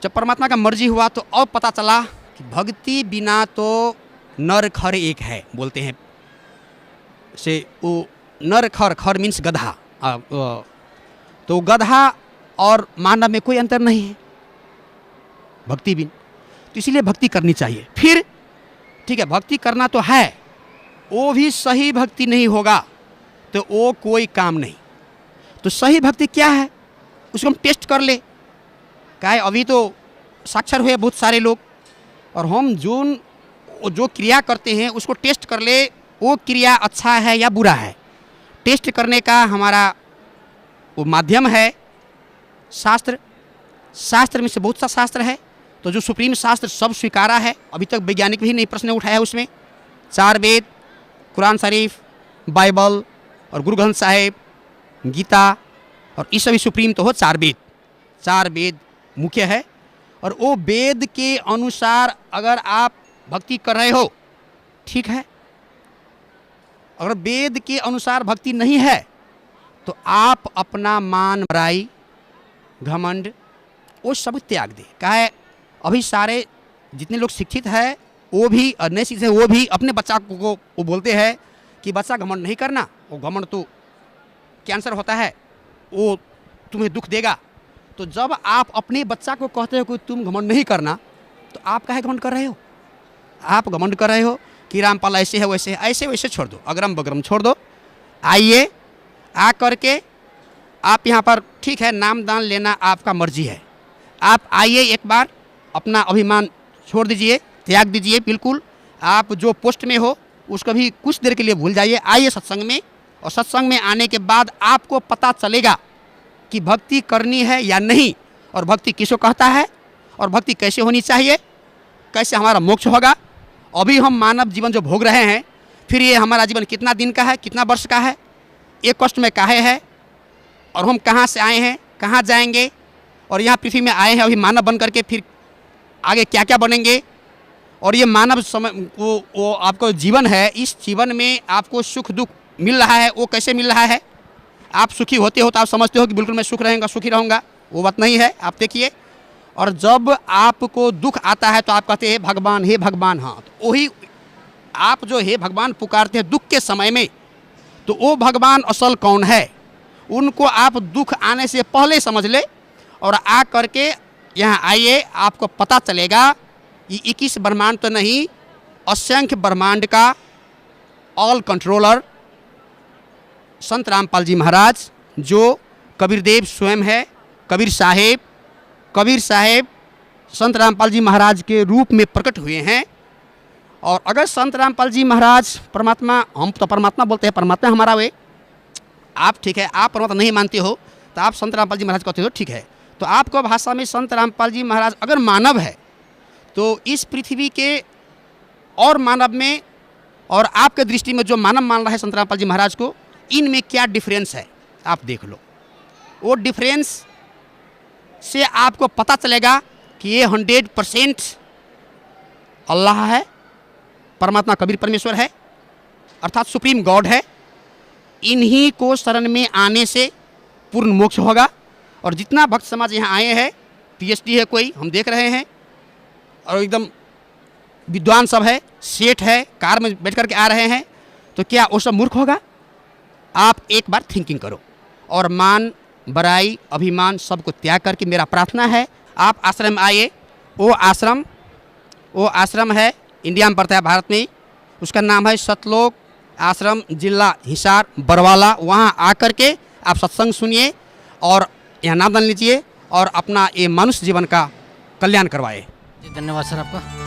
जब परमात्मा का मर्जी हुआ तो अब पता चला कि भक्ति बिना तो नर खर एक है, बोलते हैं से वो नर खर, खर मीन्स गधा, तो गधा और मानव में कोई अंतर नहीं है भक्ति बिन। तो इसीलिए भक्ति करनी चाहिए। फिर ठीक है, भक्ति करना तो है, वो भी सही भक्ति नहीं होगा तो वो कोई काम नहीं। तो सही भक्ति क्या है उसको हम टेस्ट कर ले। क्या है, अभी तो साक्षर हुए बहुत सारे लोग, और हम जो क्रिया करते हैं उसको टेस्ट कर ले, वो क्रिया अच्छा है या बुरा है। टेस्ट करने का हमारा वो माध्यम है शास्त्र। शास्त्र में से बहुत सा शास्त्र है, तो जो सुप्रीम शास्त्र सब स्वीकारा है, अभी तक वैज्ञानिक भी नहीं प्रश्न उठाया उसमें। 4 वेद, कुरान शरीफ, बाइबल और गुरु ग्रंथ साहिब, गीता, और ये सभी सुप्रीम तो हो 4 वेद। 4 वेद मुख्य है, और वो वेद के अनुसार अगर आप भक्ति कर रहे हो ठीक है। अगर वेद के अनुसार भक्ति नहीं है तो आप अपना मान बड़ाई, घमंड, वो सब त्याग दे। क्या है, अभी सारे जितने लोग शिक्षित हैं वो भी और नहीं शिक्षित है वो भी अपने बच्चा को वो बोलते हैं कि बच्चा घमंड नहीं करना, वो घमंड तो कैंसर होता है, वो तुम्हें दुख देगा। तो जब आप अपने बच्चा को कहते हो कि तुम घमंड नहीं करना, तो आप काहे घमंड कर रहे हो? आप घमंड कर रहे हो कि रामपाल ऐसे है वैसे है, ऐसे वैसे छोड़ दो, अगरम बगरम छोड़ दो। आइए, आ करके आप यहाँ पर ठीक है, नाम दान लेना आपका मर्जी है, आप आइए एक बार, अपना अभिमान छोड़ दीजिए, त्याग दीजिए बिल्कुल। आप जो पोस्ट में हो उसको भी कुछ देर के लिए भूल जाइए, आइए सत्संग में, और सत्संग में आने के बाद आपको पता चलेगा कि भक्ति करनी है या नहीं, और भक्ति किसको कहता है, और भक्ति कैसे होनी चाहिए, कैसे हमारा मोक्ष होगा। अभी हम मानव जीवन जो भोग रहे हैं, फिर ये हमारा जीवन कितना दिन का है, कितना वर्ष का है, एक कष्ट में काहे है, और हम कहाँ से आए हैं, कहाँ जाएंगे, और यहाँ पृथ्वी में आए हैं अभी मानव बन करके, फिर आगे क्या क्या बनेंगे। और ये मानव समय वो आपको जीवन है, इस जीवन में आपको सुख दुख मिल रहा है, वो कैसे मिल रहा है? आप सुखी होते हो तो आप समझते हो कि बिल्कुल मैं सुखी रहूँगा, वो बात नहीं है। आप देखिए, और जब आपको दुख आता है तो आप कहते हैं भगवान, हे भगवान। हाँ, तो वही आप जो हे भगवान पुकारते हैं दुख के समय में, तो वो भगवान असल कौन है, उनको आप दुख आने से पहले समझ ले, और आ करके यहाँ आइए, आपको पता चलेगा ये 21 ब्रह्मांड तो नहीं, असंख्य ब्रह्मांड का ऑल कंट्रोलर संत रामपाल जी महाराज, जो कबीर देव स्वयं है, कबीर साहेब संत रामपाल जी महाराज के रूप में प्रकट हुए हैं। और अगर संत रामपाल जी महाराज परमात्मा, हम तो परमात्मा बोलते हैं, परमात्मा हमारा वे, आप ठीक है, आप परमात्मा नहीं मानते हो तो आप संत रामपाल जी महाराज कहते हो, ठीक है। तो आपको भाषा में संत रामपाल जी महाराज अगर मानव है, तो इस पृथ्वी के और मानव में, और आपके दृष्टि में जो मानव मान रहा है संत रामपाल जी महाराज को, इनमें क्या डिफरेंस है आप देख लो। वो डिफरेंस से आपको पता चलेगा कि ये 100% अल्लाह है, परमात्मा कबीर परमेश्वर है, अर्थात सुप्रीम गॉड है। इन्हीं को शरण में आने से पूर्ण मोक्ष होगा। और जितना भक्त समाज यहाँ आए हैं, PhD है कोई, हम देख रहे हैं, और एकदम विद्वान सब है, सेठ है, कार में बैठ करके आ रहे हैं, तो क्या वो सब मूर्ख होगा? आप एक बार थिंकिंग करो, और मान बड़ाई अभिमान सबको त्याग करके मेरा प्रार्थना है आप आश्रम आइए। वो आश्रम है, इंडिया में पड़ता है, भारत में, उसका नाम है सतलोक आश्रम, जिला हिसार बरवाला। वहाँ आकर के आप सत्संग सुनिए और यहाँ नाम दान लीजिए, और अपना ये मनुष्य जीवन का कल्याण करवाए। जी, धन्यवाद सर आपका।